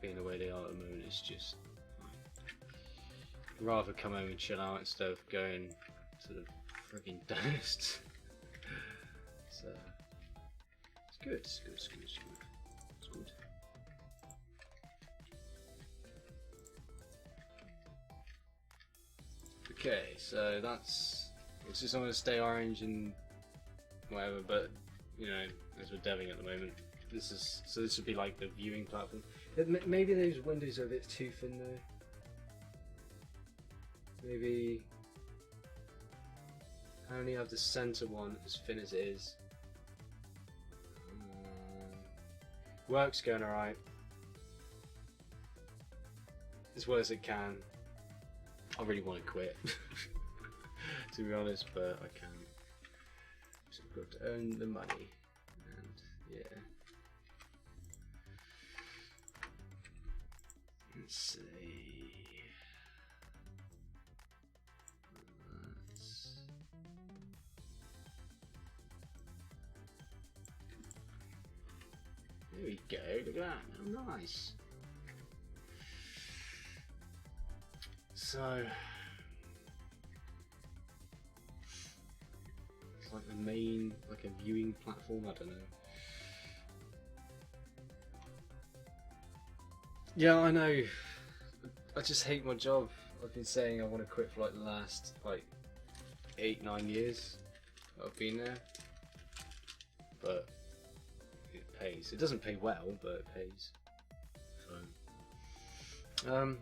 being the way they are at the moment. It's just like, rather come home and chill out instead of going to the frigging dentist. So it's good. It's good. It's good. It's good. It's good. Okay, so that's. It's just I'm going to stay orange and whatever, but you know, as we're deving at the moment, this would be like the viewing platform. Maybe those windows are a bit too thin though. Maybe I only have the center one as thin as it is. Work's going alright, as well as it can. I really want to quit. To be honest, but I can't. So I've got to earn the money, and yeah. Let's see. There we go. Look at that. How nice. So. like a main, like a viewing platform. I don't know. Yeah, I know. I just hate my job. I've been saying I want to quit for like the last like 8-9 years I've been there, but it pays. It doesn't pay well, but it pays. So,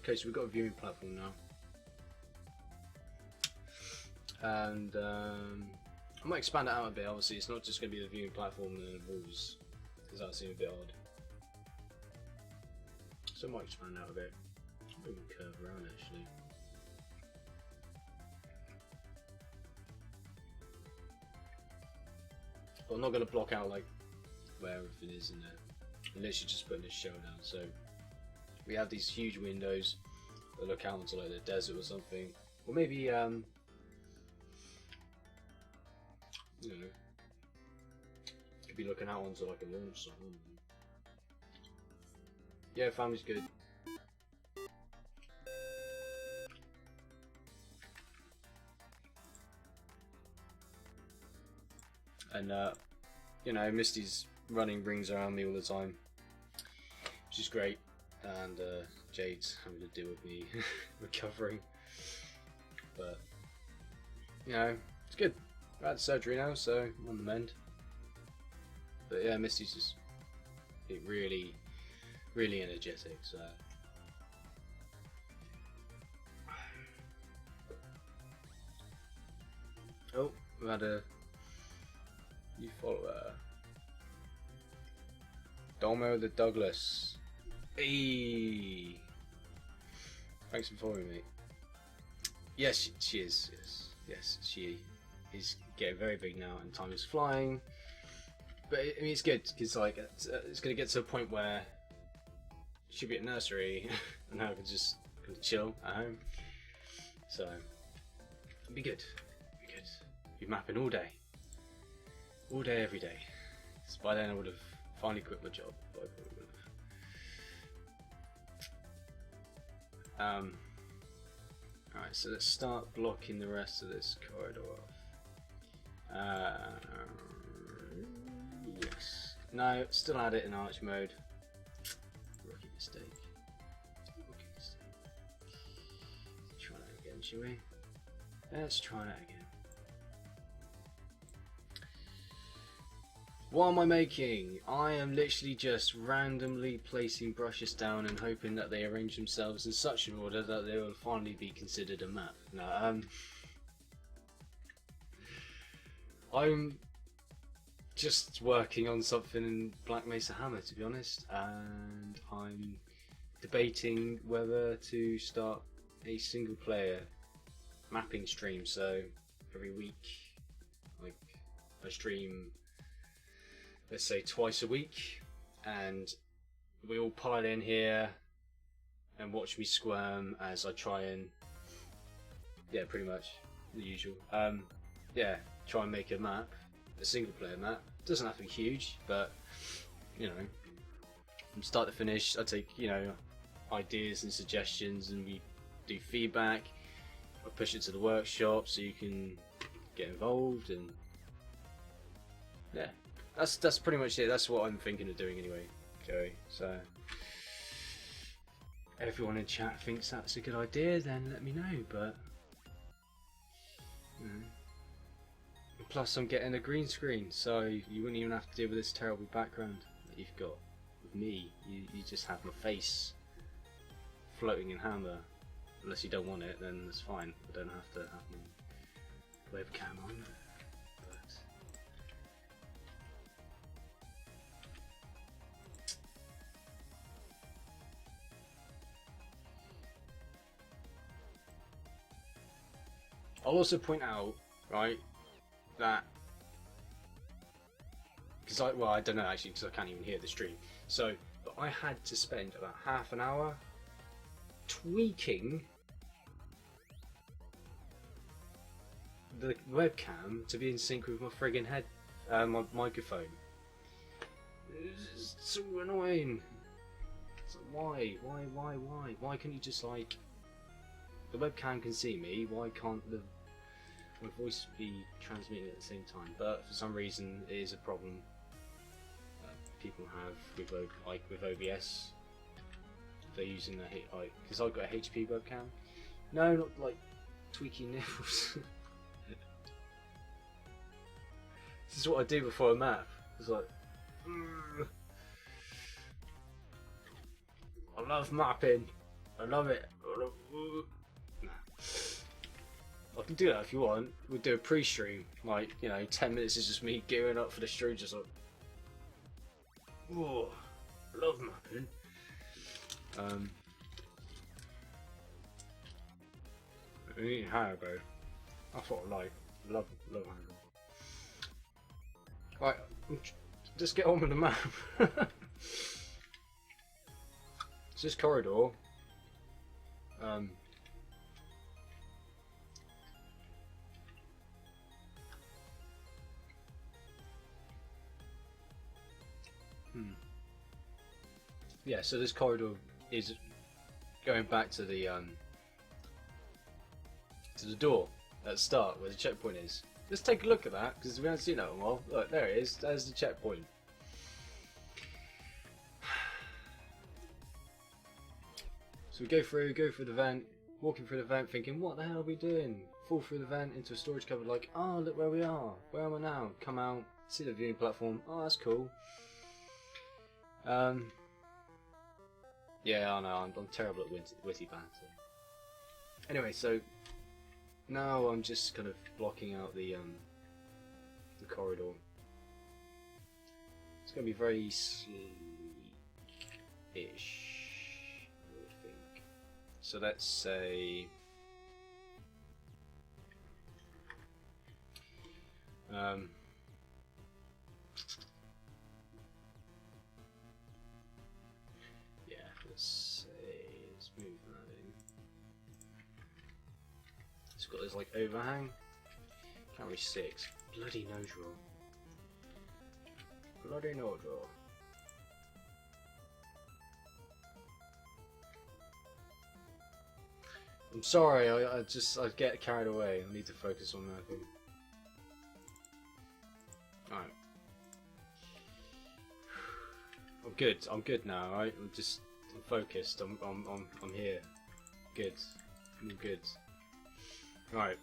okay, so we've got a viewing platform now, and I might expand it out a bit. Obviously, it's not just going to be the viewing platform and the walls, because that seems a bit odd. So I might expand out a bit. Maybe curve around actually. But I'm not going to block out like where everything is in there. I'm literally just putting this shell down. So we have these huge windows that look out into like the desert or something, or maybe you know, could be looking out onto like a launch site. Yeah, family's good. And you know, Misty's running rings around me all the time, which is great. And Jade's having to deal with me recovering, but you know, it's good. We're at surgery now, so I'm on the mend. But yeah, Misty's just really energetic. So oh, we had a new follower, Domo the Douglas. Hey, thanks for following me. Yes, she is. Yes, she is getting very big now, and time is flying. But I mean, it's good because like it's going to get to a point where she'll be at nursery, and I can just chill at home. So it'll be good. It'll be good. Be mapping all day, every day. So by then I would have finally quit my job. But I probably would have. Alright, so let's start blocking the rest of this corridor off. Yes. No, still had it in arch mode. Rookie mistake. Let's try that again, shall we? Let's try that again. What am I making? I am literally just randomly placing brushes down and hoping that they arrange themselves in such an order that they will finally be considered a map. No, I'm just working on something in Black Mesa Hammer, to be honest, and I'm debating whether to start a single player mapping stream. So every week, like, I stream, let's say twice a week, and we all pile in here and watch me squirm as I try and, yeah, pretty much the usual. Yeah, try and make a map, a single player map. Doesn't have to be huge, but you know, from start to finish, I take, you know, ideas and suggestions, and we do feedback. I push it to the workshop so you can get involved, and yeah. That's pretty much it. That's what I'm thinking of doing anyway, Joey. So everyone in chat thinks that's a good idea, then let me know. But you know. Plus, I'm getting a green screen, so you wouldn't even have to deal with this terrible background that you've got with me. You just have my face floating in Hammer. Unless you don't want it, then that's fine. I don't have to have my webcam on. I'll also point out, right, that because I don't know actually, because I can't even hear the stream. So, but I had to spend about half an hour tweaking the webcam to be in sync with my friggin' head, my microphone. It's so annoying. It's like, why can't you just like, the webcam can see me, why can't my voice be transmitting at the same time? But for some reason it is a problem people have with with OBS. They're using because I've got a HP webcam. No, not like tweaking nipples. This is what I do before a map. It's like, I love mapping. I love it. I can do that if you want. We'll do a pre-stream. Like, you know, 10 minutes is just me gearing up for the stream, just like, oh, I love mapping. I need Haribo. That's what I like. Love Haribo. Right, just get on with the map. It's this corridor. Yeah, so this corridor is going back to the door at the start where the checkpoint is. Let's take a look at that because we haven't seen that in a while. Look, there it is. There's the checkpoint. So we go through the vent, walking through the vent, thinking, what the hell are we doing? Fall through the vent into a storage cupboard, like, oh, look where we are. Where am I now? Come out, see the viewing platform. Oh, that's cool. Yeah, I know, I'm terrible at witty banter. Anyway, so now I'm just kind of blocking out the corridor. It's going to be very sleek-ish. So let's say yeah, let's move that in. It's got this like overhang. Can't reach 6. Bloody nose roll. Bloody nose roll. I'm sorry, I get carried away. I need to focus on that thing. Alright. I'm good now, alright? I'm focused. I'm here. Good. I'm good. Right.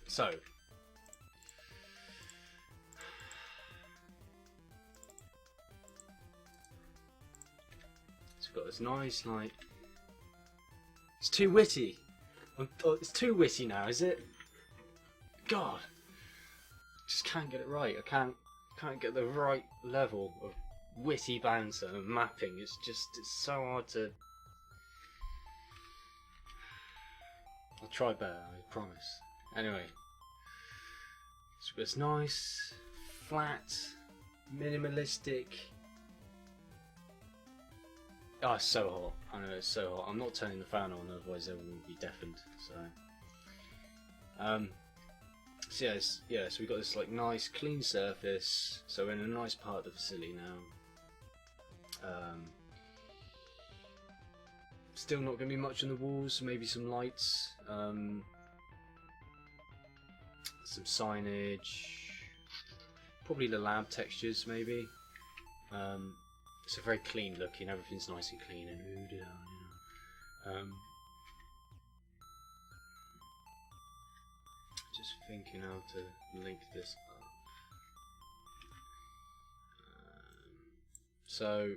So we've got this nice like, it's too witty. It's too witty now, is it? God, just can't get it right. I can't get the right level of witty banter and mapping. It's so hard to. I'll try better, I promise. Anyway, so it's nice, flat, minimalistic. Oh, it's so hot. I know, it's so hot. I'm not turning the fan on, otherwise everyone will be deafened. So yeah, so we've got this like nice, clean surface. So we're in a nice part of the facility now. Still not going to be much on the walls. So maybe some lights, some signage, probably the lab textures, maybe. It's a very clean looking, everything's nice and clean and ooh, you know. Just thinking how to link this up. So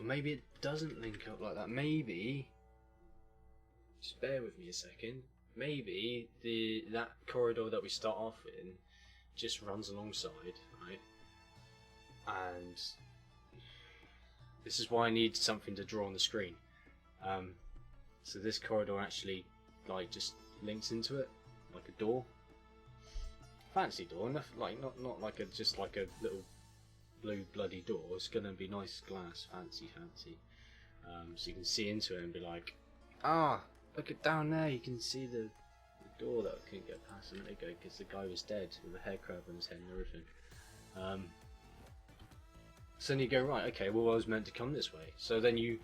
maybe it doesn't link up like that. Maybe, just bear with me a second. Maybe that corridor that we start off in just runs alongside, right? And this is why I need something to draw on the screen. So this corridor actually like just links into it like a door, fancy door, like not like just like a little blue bloody door. It's gonna be nice glass, fancy. So you can see into it and be like, ah, look at down there. You can see the door that I couldn't get past a minute ago because the guy was dead with a hair crab on his head and everything. So then you go, right, okay, well I was meant to come this way. So then you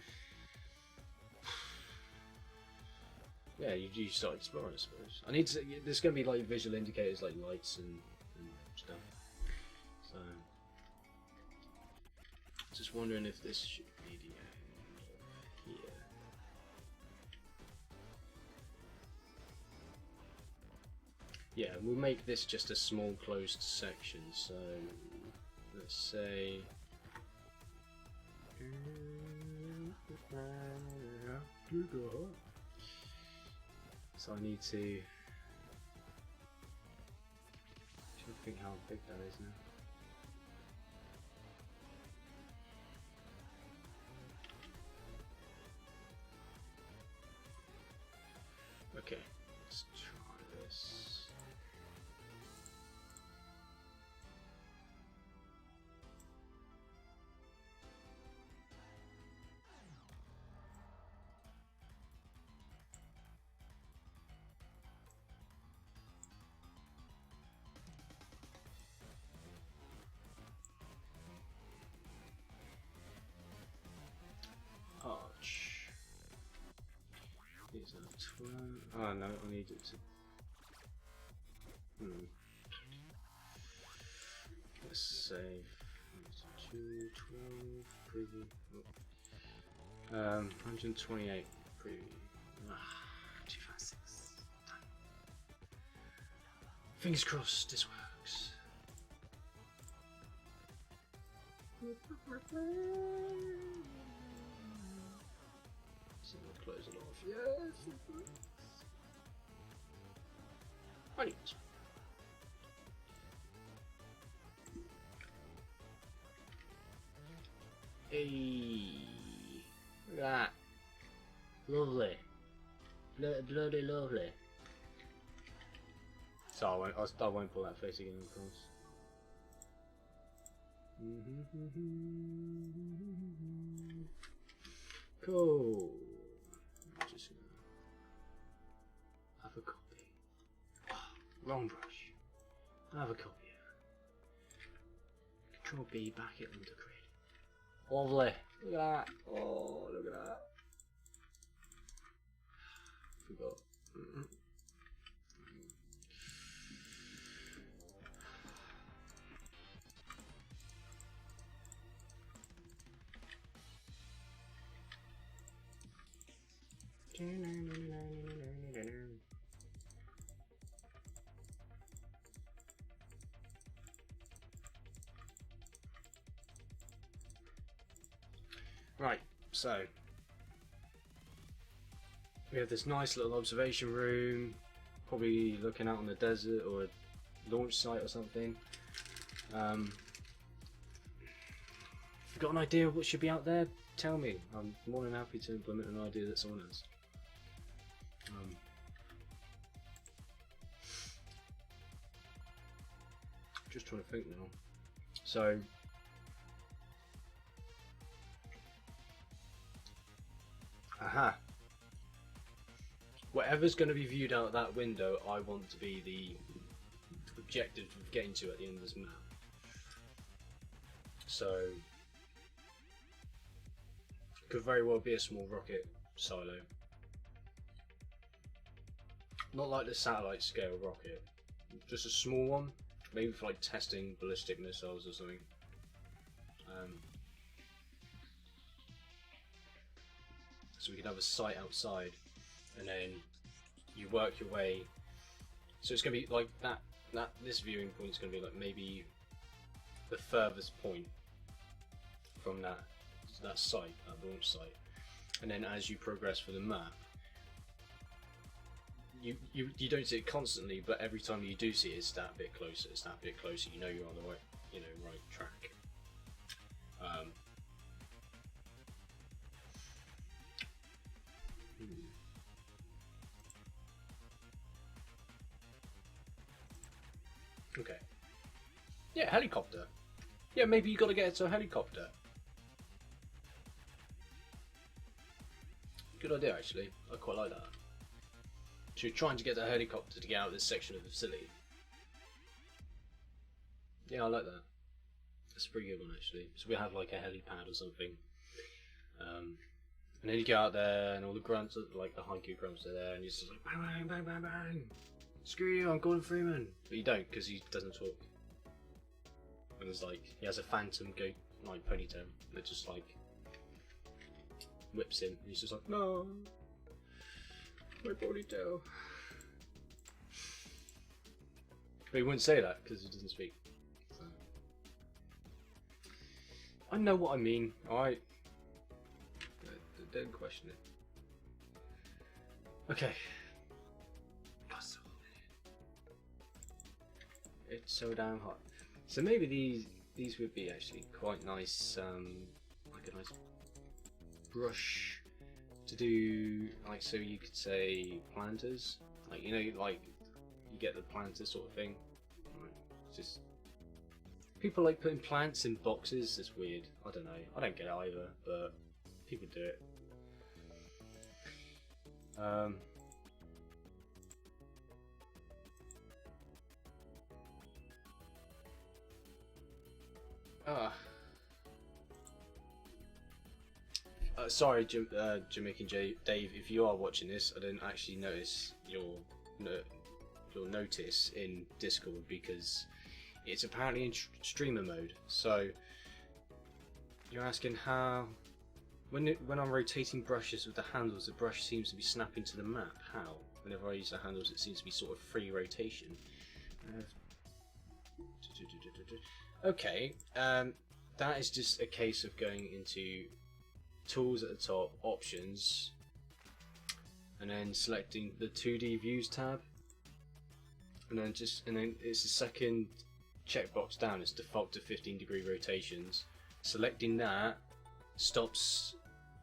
you start exploring, I suppose. I need to. There's going to be like visual indicators, like lights and stuff. So, just wondering if this should be the end here. Yeah, we'll make this just a small closed section. So, let's say. So I need to. Trying to think how big that is now. Okay, let's try this. Arch. These are 12. Oh no, I need it to. Let's save. 2, 12, preview. 128 preview. 256. Fingers crossed this works. So we'll close it off. Yes, it works. I need this one. Hey, look at that. Lovely. Bloody lovely. So I won't pull that face again, of course. Cool. I'm just gonna have a copy. Wrong brush. Have a copy. Control B, back it into create. Lovely. Look at that. Oh, look at that. Forgot. Right, so we have this nice little observation room, probably looking out on the desert or a launch site or something. If you've got an idea of what should be out there, tell me. I'm more than happy to implement an idea that someone has. Just trying to think now. So aha. Whatever's going to be viewed out that window, I want to be the objective of getting to at the end of this map. So it could very well be a small rocket silo. Not like the satellite scale rocket, just a small one, maybe for like testing ballistic missiles or something. So we could have a site outside, and then you work your way. So it's going to be like that. This viewing point is going to be like maybe the furthest point from that site, that launch site. And then as you progress through the map, you don't see it constantly, but every time you do see it, it's that bit closer. It's that bit closer. You know you're on the right track. Okay. Yeah, helicopter. Yeah, maybe you got to get to a helicopter. Good idea, actually. I quite like that. So you're trying to get a helicopter to get out of this section of the facility. Yeah, I like that. That's a pretty good one actually. So we have like a helipad or something. And then you go out there and all the grunts, like the haiku grunts are there, and you're just like bang, bang, bang, bang, bang. Screw you, I'm Gordon Freeman. But you don't, because he doesn't talk. And there's like, he has a phantom goat, like ponytail, that just like whips him. And he's just like, no, my ponytail. But he wouldn't say that because he doesn't speak. So. I know what I mean, alright? Don't question it. Okay. It's so damn hot. So maybe these would be actually quite nice, like a nice brush to do, like, so you could say planters, like, you know, like you get the planter sort of thing. It's just people like putting plants in boxes. It's weird. I don't know. I don't get it either, but people do it. Sorry, Jamaican Dave, if you are watching this, I didn't actually notice your notice in Discord because it's apparently in streamer mode. So you're asking how, when I'm rotating brushes with the handles, the brush seems to be snapping to the map. How? Whenever I use the handles, it seems to be sort of free rotation. Okay, that is just a case of going into tools at the top, options, and then selecting the 2D views tab, and then it's the second checkbox down. It's default to 15-degree rotations. Selecting that stops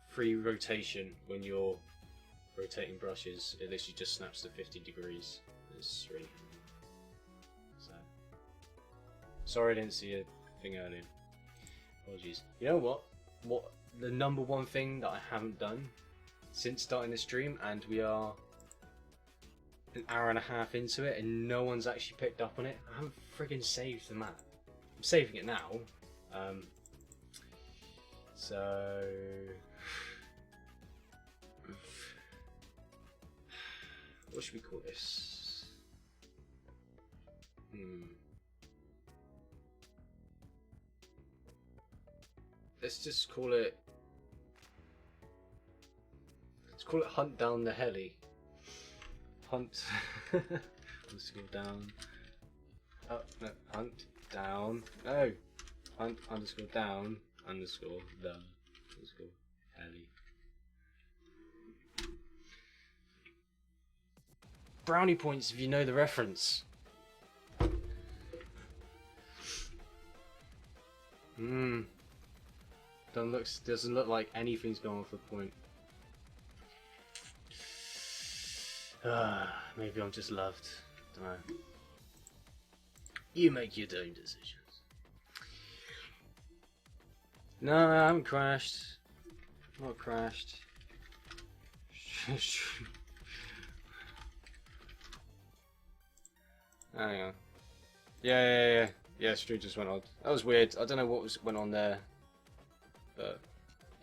free rotation when you're rotating brushes. It literally just snaps to 50 degrees. It's really so. Sorry I didn't see a thing earlier. Apologies. You know what? The number one thing that I haven't done since starting the stream, and we are an hour and a half into it and no one's actually picked up on it, I haven't friggin' saved the map. I'm saving it now. So what should we call this? Let's just call it. Let's call it Hunt Down the Heli. Hunt. Let's go down. Oh no, hunt down. No, hunt underscore down underscore the underscore heli. Brownie points if you know the reference. Doesn't look like anything's going for the point. Maybe I'm just loved. Don't know. You make your own decisions. No, I haven't crashed. Not crashed. Hang on. Yeah, stream just went on. That was weird. I don't know what went on there. But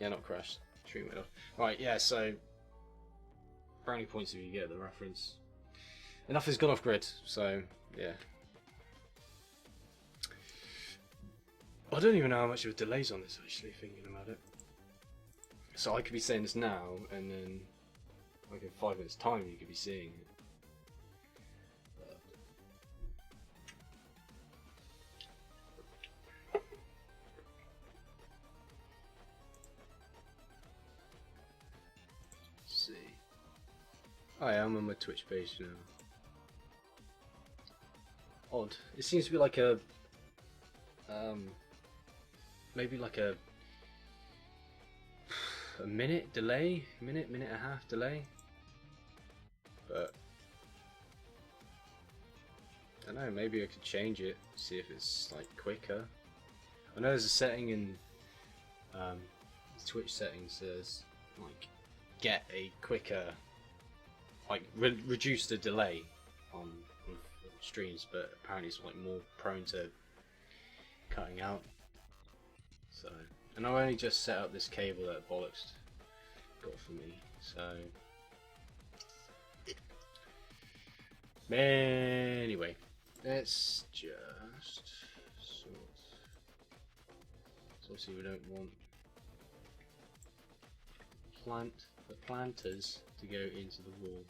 yeah, not crashed. Stream went off. Right, yeah, so brownie points if you get the reference. Enough has gone off grid, so yeah. I don't even know how much of a delay's on this actually, thinking about it. So I could be saying this now, and then like in 5 minutes time you could be seeing it. I am on my Twitch page now. Odd. It seems to be like a maybe like a minute delay, minute and a half delay. But I don't know, maybe I could change it, see if it's like quicker. I know there's a setting in Twitch settings says like get a quicker, like reduce the delay on streams, but apparently it's like more prone to cutting out. So, and I only just set up this cable that Bollocks got for me. So, anyway, let's just sort. So obviously we don't want the planters to go into the wall.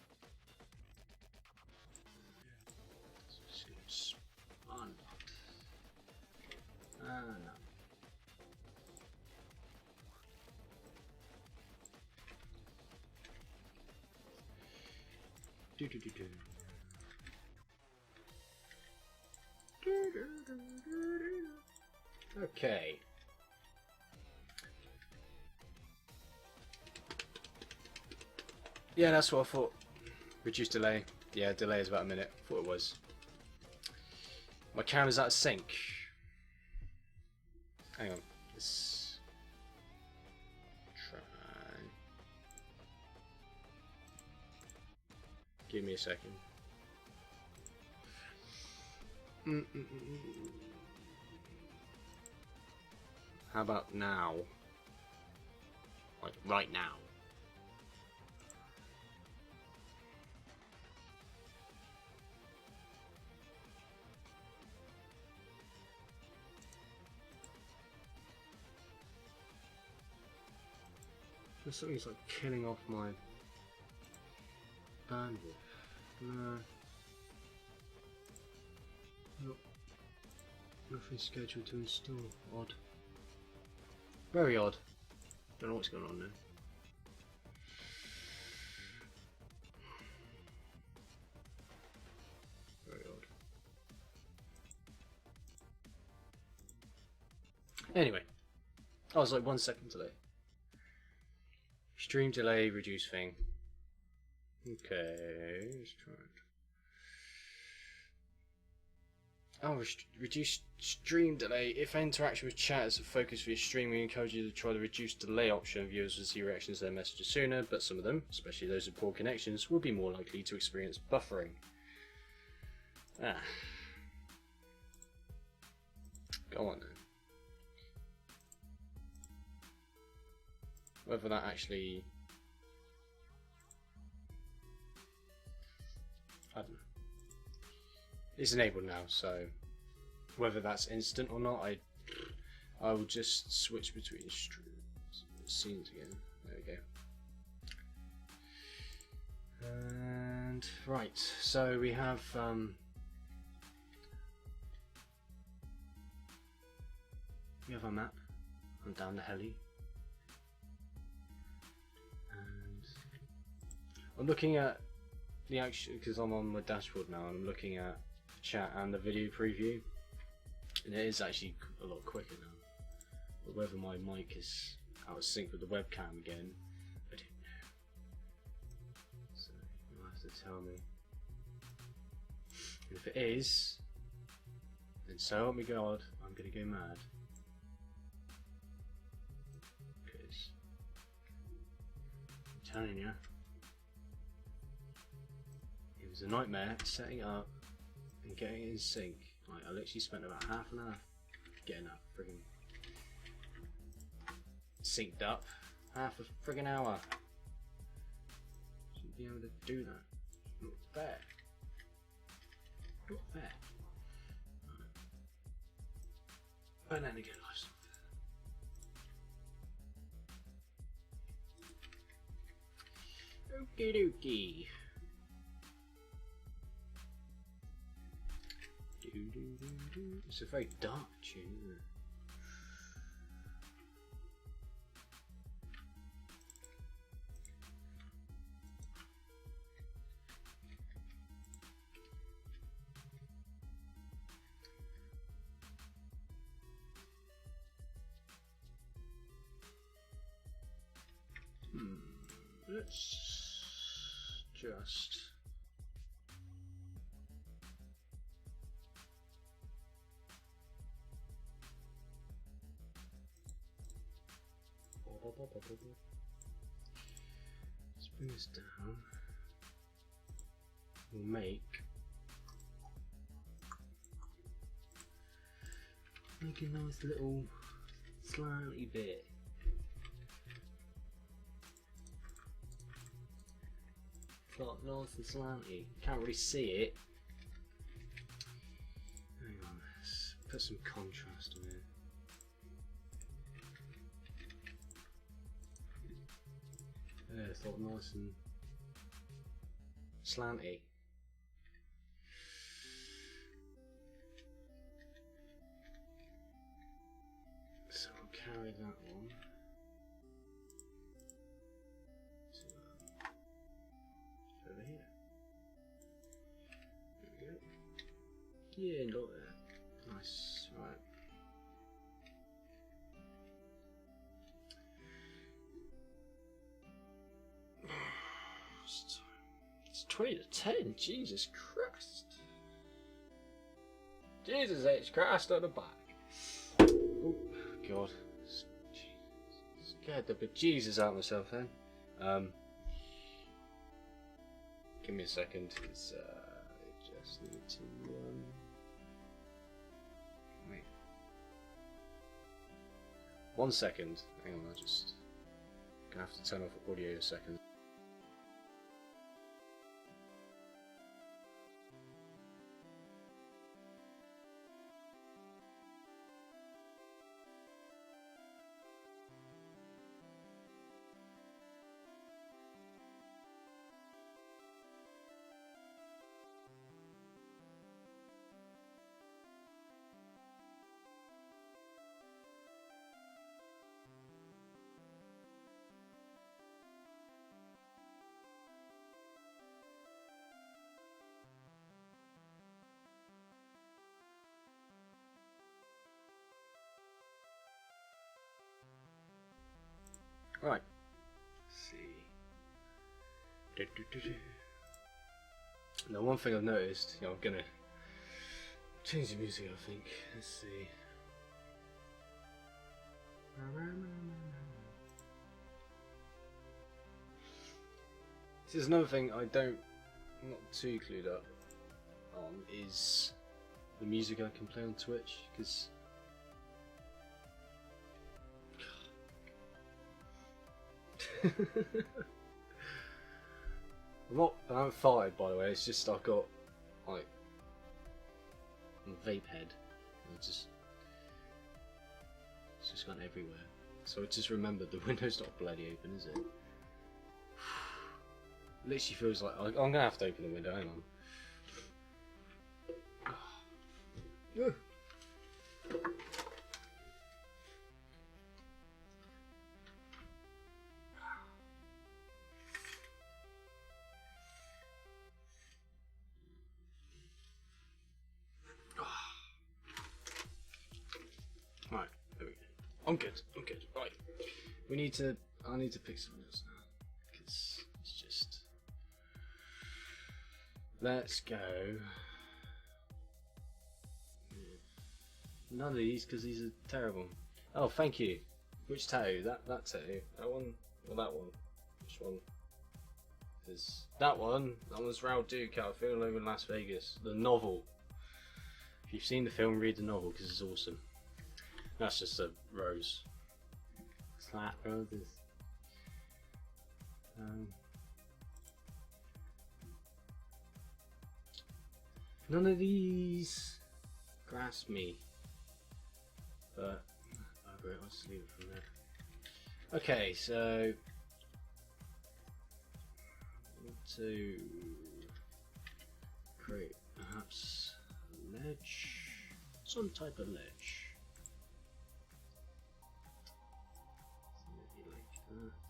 So just gonna spawn. No. Okay. Yeah, that's what I thought. Reduce delay. Yeah, delay is about a minute. Thought it was. My camera's out of sync. Hang on. Let's try. Give me a second. How about now? Like right now. Something's like killing off my bandwidth. No. Nothing scheduled to install. Odd. Very odd. Don't know what's going on there. Very odd. Anyway. I was like 1 second delay. Stream delay, reduce thing. Okay, let's try it. Oh, reduce stream delay. If interaction with chat is a focus for your stream, we encourage you to try the reduce delay option. Viewers will see reactions to their messages sooner, but some of them, especially those with poor connections, will be more likely to experience buffering. Go on then. Whether that actually... I don't know. It's enabled now, so whether that's instant or not, I will just switch between scenes again. There we go. And right, so we have our map. I'm down the heli. I'm looking at the actual, because I'm on my dashboard now, and I'm looking at the chat and the video preview, and it is actually a lot quicker now. But whether my mic is out of sync with the webcam again, I don't know. So you'll have to tell me. And if it is, then so help me God, I'm going to go mad. Because I'm telling you. It was a nightmare setting up and getting it in sync. Like, I literally spent about half an hour getting that friggin' synced up. Half a friggin' hour. Shouldn't be able to do that. Not fair. Not fair. Right. But then again, life's not fair. Okie dokie. It's a very dark tune, isn't it? Let's just... Let's bring this down. We'll make a nice little slanty bit. It's not nice and slanty. Can't really see it. Hang on, let's put some contrast on it. Yeah, it's not nice and slanty. So I'll carry that one to over here. There we go. Yeah, got that. Nice. Right. It's 20 to 10. Jesus Christ. Jesus H. Christ on the back. Oh, God. Scared the bejesus out of myself then. Give me a second. It's, I just need to, wait. 1 second. Hang on, I just gonna have to turn off audio a second. Right. Let's see. Now, one thing I've noticed, I'm gonna change the music. I think. Let's see. This is another thing I'm not too clued up on is the music I can play on Twitch, because I haven't farted, by the way. It's just I've got like a vape head. It's just gone everywhere. So I just remembered the window's not bloody open, is it? Literally feels like I'm gonna have to open the window. Hang on. Right, there we go. I'm good. Right, I need to pick something else now, because it's just. Let's go. None of these, because these are terrible. Oh, thank you. Which tattoo? That tattoo. That one or that one? Which one? Because that one's Raoul Duke out of Feeling Over in Las Vegas. The novel. If you've seen the film, read the novel because it's awesome. That's just a rose. Slap roses. None of these grasp me, but great, I'll just leave it from there. Okay, so I want to create perhaps a ledge, some type of ledge. Maybe like that.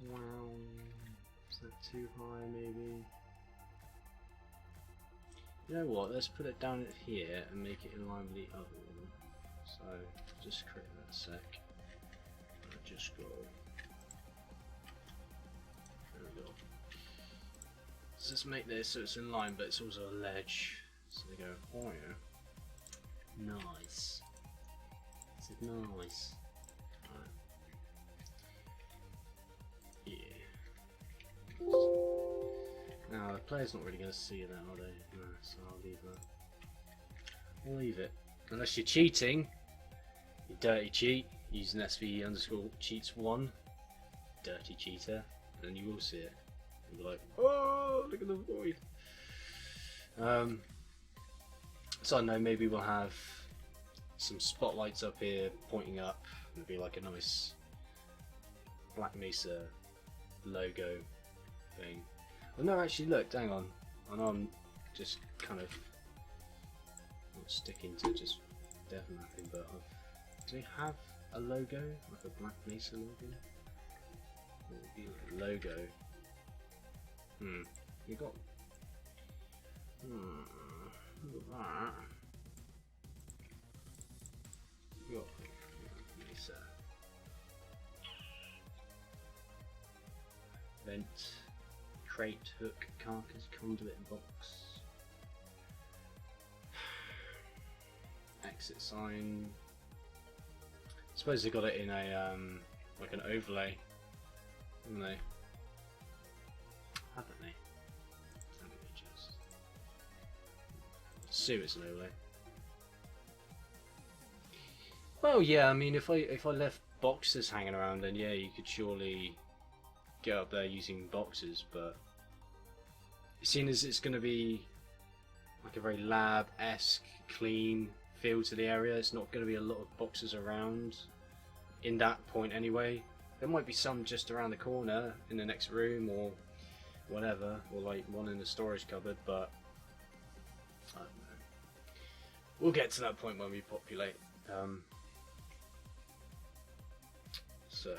Wow, is that too high maybe? You know what, let's put it down at here and make it in line with the other one. So, just create that a sec. Just go. There we go. So let's make this so it's in line, but it's also a ledge. So we go, oh yeah. Nice. Is it nice? Right. Yeah. Now the player's not really going to see that, are they? No, so I'll leave that. I'll leave it. Unless you're cheating, you dirty cheat, using SV_cheats1, dirty cheater, and you will see it. You'll be like, oh, look at the void. So I don't know, maybe we'll have some spotlights up here pointing up. It'll be like a nice Black Mesa logo thing. Well, no, actually, look, hang on. I know I'm just kind of not sticking to just dev mapping, but do we have a logo, like a Black Mesa logo? What would be like a logo? We got. Look at that. We got Black Mesa. Vent, crate, hook, carcass, conduit, box. Exit sign. I suppose they got it in a like an overlay, haven't they? Haven't they? Haven't they just? Assume it's an overlay. Well, yeah. I mean, if I left boxes hanging around, then yeah, you could surely get up there using boxes. But seeing as it's going to be like a very lab-esque, clean feel to the area, it's not going to be a lot of boxes around in that point anyway. There might be some just around the corner in the next room or whatever, or like one in the storage cupboard, but I don't know. We'll get to that point when we populate. So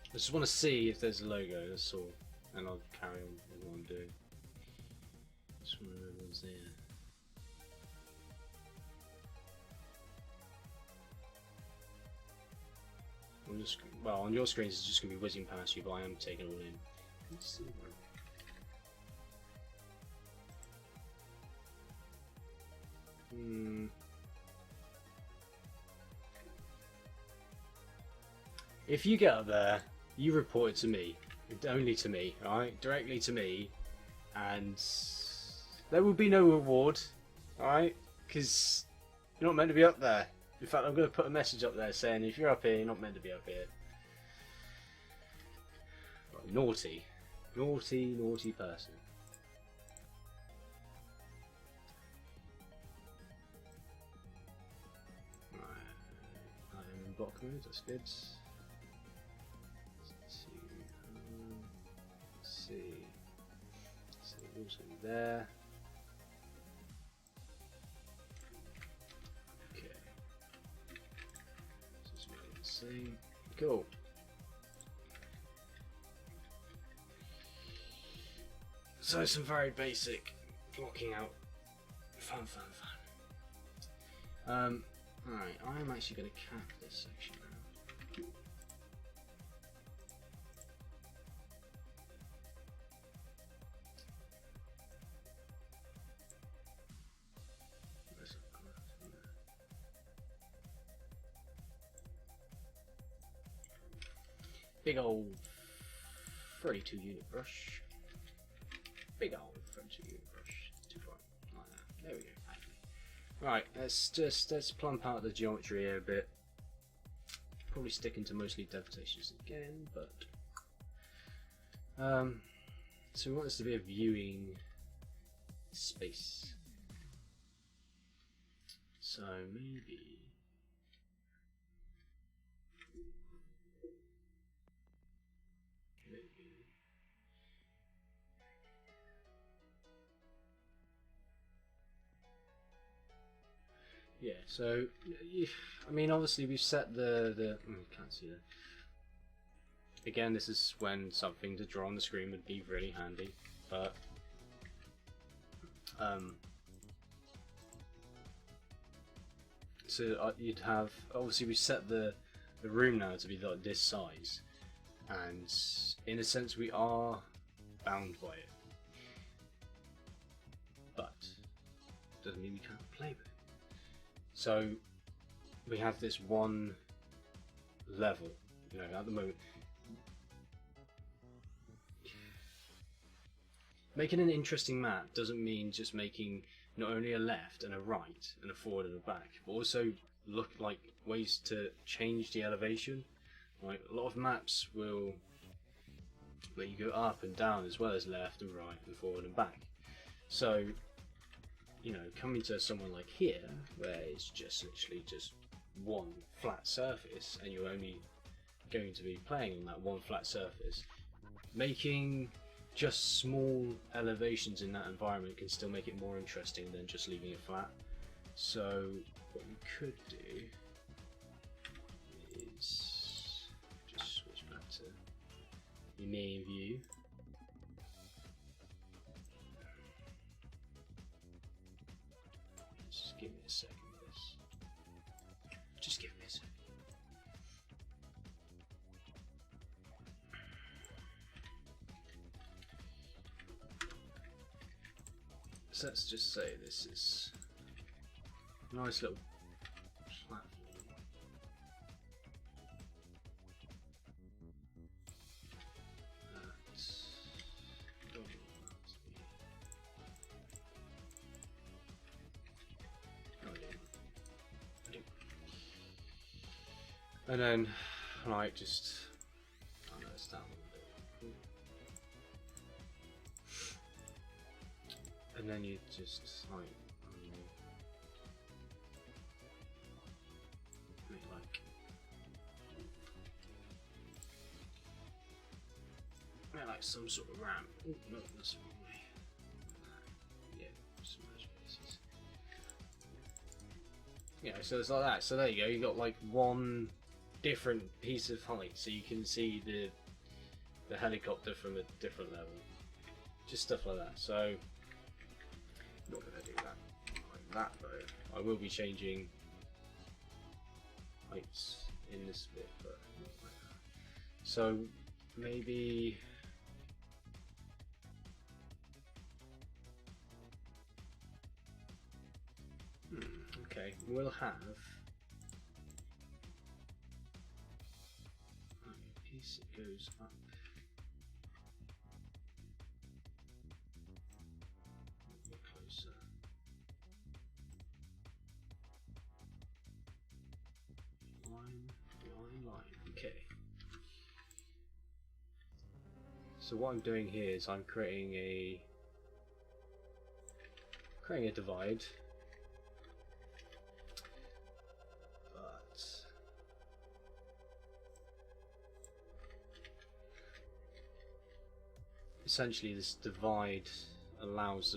I just want to see if there's a logo, that's all, and I'll carry on with what I'm doing. Just want to know everyone's there. Well, on your screens it's just going to be whizzing past you, but I am taking it all in. Let's see where. If you get up there, you report it to me. Only to me, alright? Directly to me. And there will be no reward, alright? Because you're not meant to be up there. In fact, I'm going to put a message up there saying if you're up here, you're not meant to be up here. Right, naughty. Naughty, naughty person. Right. I am in block mode, that's good. Let's see. So also there. Cool. So some very basic blocking out. Fun. Alright, I am actually going to cap this section now. Big old 32 unit brush. Big old 32 unit brush. Too far. Like that. There we go. Right, let's plump out the geometry here a bit. Probably sticking to mostly devitations again, but so we want this to be a viewing space. So maybe yeah, so I mean, obviously we've set the can't see that. Again, this is when something to draw on the screen would be really handy, but so you'd have, obviously we set the room now to be like this size, and in a sense we are bound by it, but doesn't mean we can't play with it. So we have this one level, you know, at the moment. Making an interesting map doesn't mean just making not only a left and a right and a forward and a back, but also look like ways to change the elevation. Like a lot of maps will let you go up and down as well as left and right and forward and back. So, you know, coming to somewhere like here, where it's just literally just one flat surface and you're only going to be playing on that one flat surface, making just small elevations in that environment can still make it more interesting than just leaving it flat. So what we could do is just switch back to the main view. Just give me a second of this. Just give me a second. So let's just say this is a nice little platform. And then, like, just, I know it's down a little bit. And then you just, like, make like some sort of ramp. Oh, no, that's the wrong way. Yeah, some merge bases. Yeah, so it's like that. So there you go. You got like one different piece of height, so you can see the helicopter from a different level. Just stuff like that. So I'm not going to do that like that though. I will be changing heights in this bit, but not like that. So maybe okay, we'll have a piece that goes up. A bit closer. Line. Okay. So what I'm doing here is I'm creating a divide. Essentially, this divide allows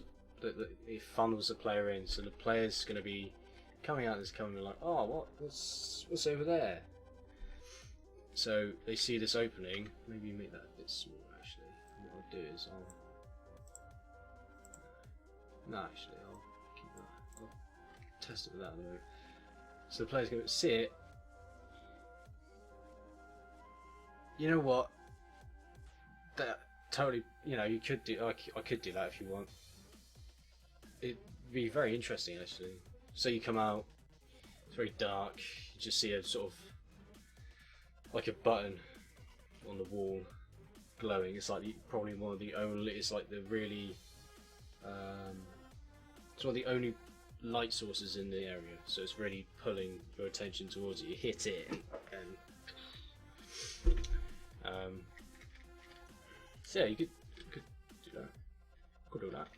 it funnels the player in, so the player's going to be coming out of this coming like, oh, what's over there? So they see this opening. Maybe make that a bit smaller actually. And what I'll do is I'll keep that. I'll test it with that in a minute. So the player's going to see it. You know what? That totally, you know, you could do. I could do that if you want. It'd be very interesting actually. So you come out, it's very dark. You just see a sort of like a button on the wall glowing. It's like probably one of the only. It's like the really. It's one of the only light sources in the area. So it's really pulling your attention towards it. You hit it and. So yeah, you could do that. Could do that.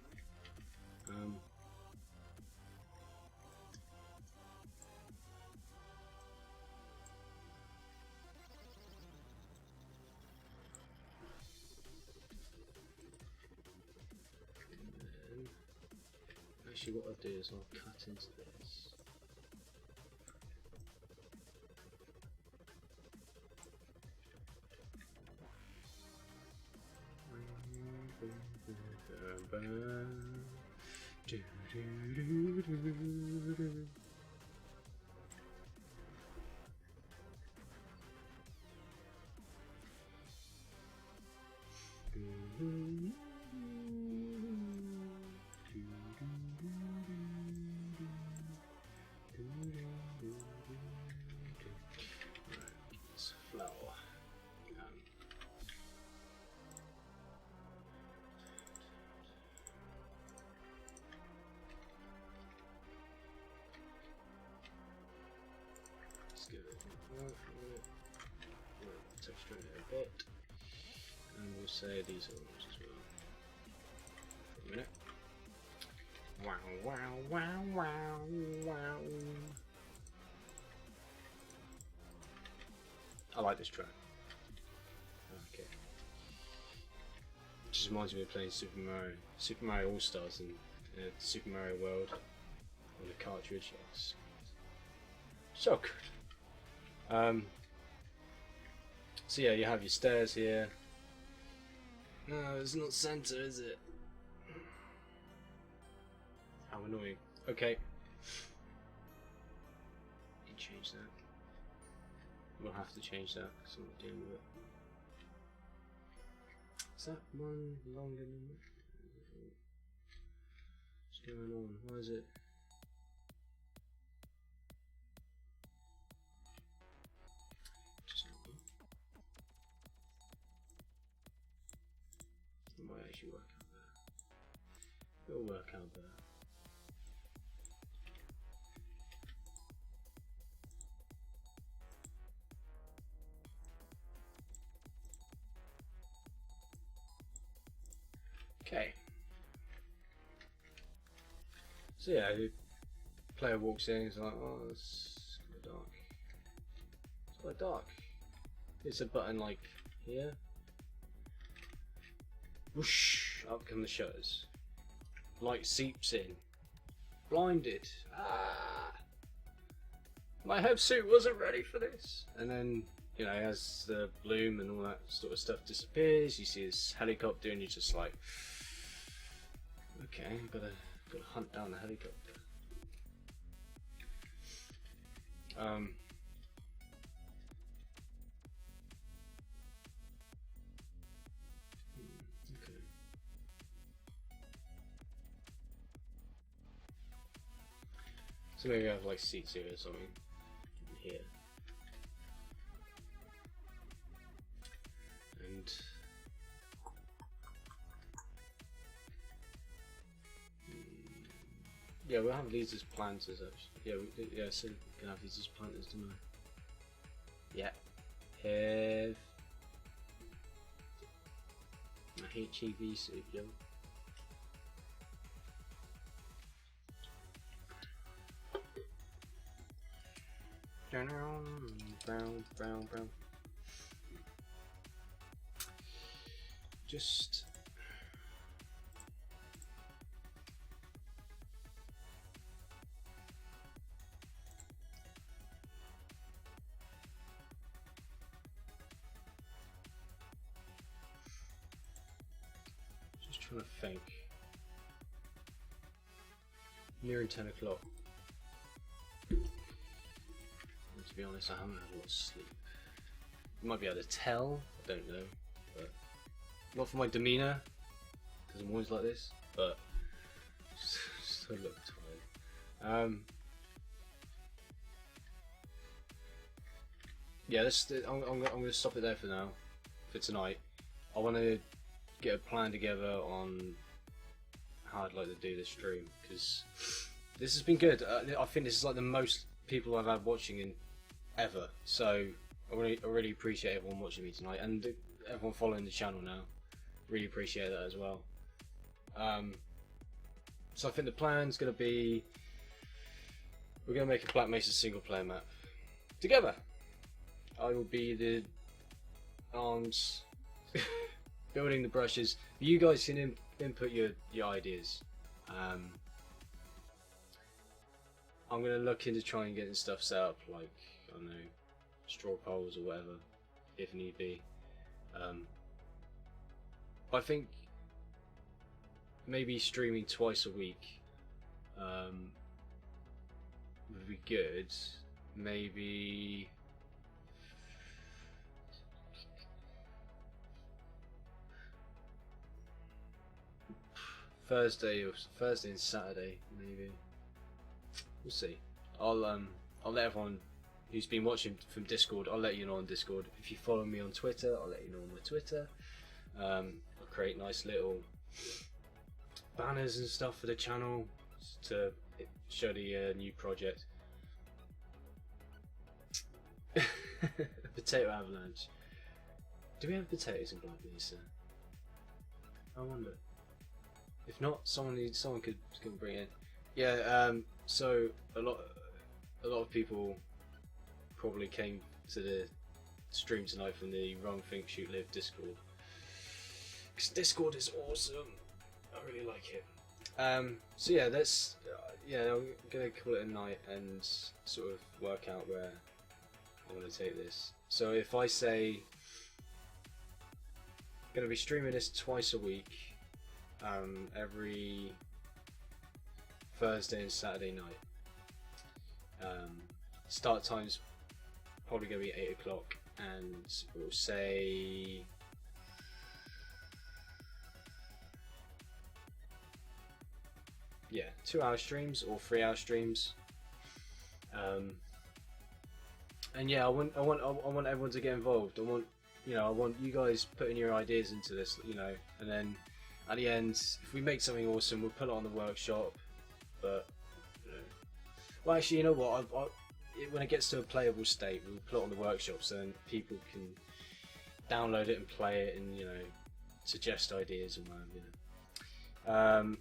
Actually, what I'll do is I'll cut into this. Texture it a bit, and we'll say these are orange as well. For a minute. Wow, wow, wow, wow, wow. I like this track. Okay. Just reminds me of playing Super Mario All Stars in Super Mario World on the cartridge. Yes. So good. So yeah, you have your stairs here. No, it's not center, is it? How annoying. Okay. You change that. We'll have to change that because I'm not dealing with it. Is that one longer than that? What's going on? Why is it? Just it might actually work out there. It'll work out there. Okay. So yeah, the player walks in, he's like, oh, it's kind of dark. It's quite dark. It's a button like here. Whoosh! Up come the shutters. Light seeps in. Blinded. Ah! My hub suit wasn't ready for this. And then, you know, as the bloom and all that sort of stuff disappears, you see this helicopter, and you're just like, okay, gotta hunt down the helicopter. Okay. So maybe I have like seats here or something. Here. And yeah, we'll have these as planters actually. Yeah, so we can have these as planters, don't we? Yeah. Have a HEV suit, yo. Brown, brown, brown. Just trying to think. Nearing 10 o'clock. To be honest, I haven't had a lot of sleep. You might be able to tell, I don't know, but not from my demeanour, because I'm always like this, but just I look tired. Yeah, I'm going to stop it there for now, for tonight. I want to get a plan together on how I'd like to do this stream, because this has been good. I think this is like the most people I've had watching in ever, so I really appreciate everyone watching me tonight, and everyone following the channel now. Really appreciate that as well. So I think the plan's going to be, we're going to make a Black Mesa single player map together. I will be the arms building the brushes. You guys can input your ideas. I'm going to look into trying getting stuff set up, like, I don't know, straw poles or whatever, if need be. I think maybe streaming twice a week would be good. Maybe Thursday and Saturday, maybe. We'll see. I'll let everyone who's been watching from Discord, I'll let you know on Discord. If you follow me on Twitter, I'll let you know on my Twitter. I'll create nice little banners and stuff for the channel to show the new project. Potato avalanche. Do we have potatoes in Black Mesa? I wonder. If not, someone could bring it. Yeah. So a lot of people probably came to the stream tonight from the Wrong Think Shoot Live Discord. Because Discord is awesome. I really like it. So yeah, let's. I'm gonna call it a night and sort of work out where I want to take this. So if I say gonna be streaming this twice a week, every Thursday and Saturday night. Start time's probably gonna be 8 o'clock, and we'll say 2-hour streams or 3-hour streams. And yeah, I want everyone to get involved. I want you guys putting your ideas into this, and then at the end, if we make something awesome, we'll put it on the workshop. But well, actually, you know what? When it gets to a playable state, we'll put it on the workshop so then people can download it and play it, and suggest ideas and whatever.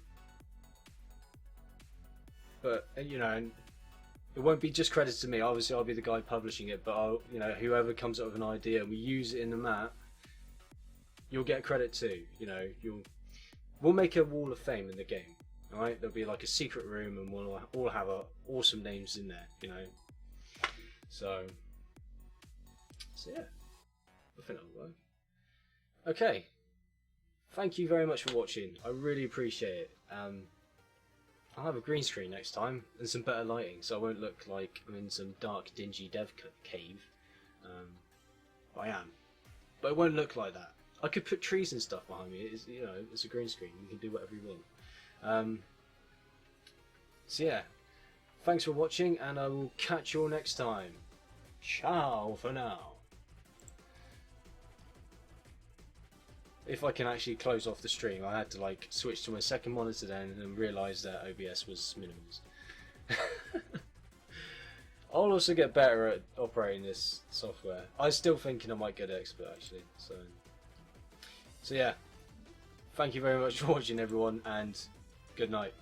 But it won't be just credits to me. Obviously, I'll be the guy publishing it, but whoever comes up with an idea and we use it in the map, you'll get credit too. We'll make a wall of fame in the game. All right, there'll be like a secret room, and we'll all have our awesome names in there. So yeah, I think that'll work. Okay, thank you very much for watching. I really appreciate it. I'll have a green screen next time and some better lighting, so I won't look like I'm in some dark, dingy dev cave. I am, but it won't look like that. I could put trees and stuff behind me. It's a green screen. You can do whatever you want. So yeah, thanks for watching, and I will catch you all next time. Ciao for now. If I can actually close off the stream, I had to switch to my second monitor then and realise that OBS was minimalist. I'll also get better at operating this software. I'm still thinking I might get expert actually. So yeah, thank you very much for watching everyone, and good night.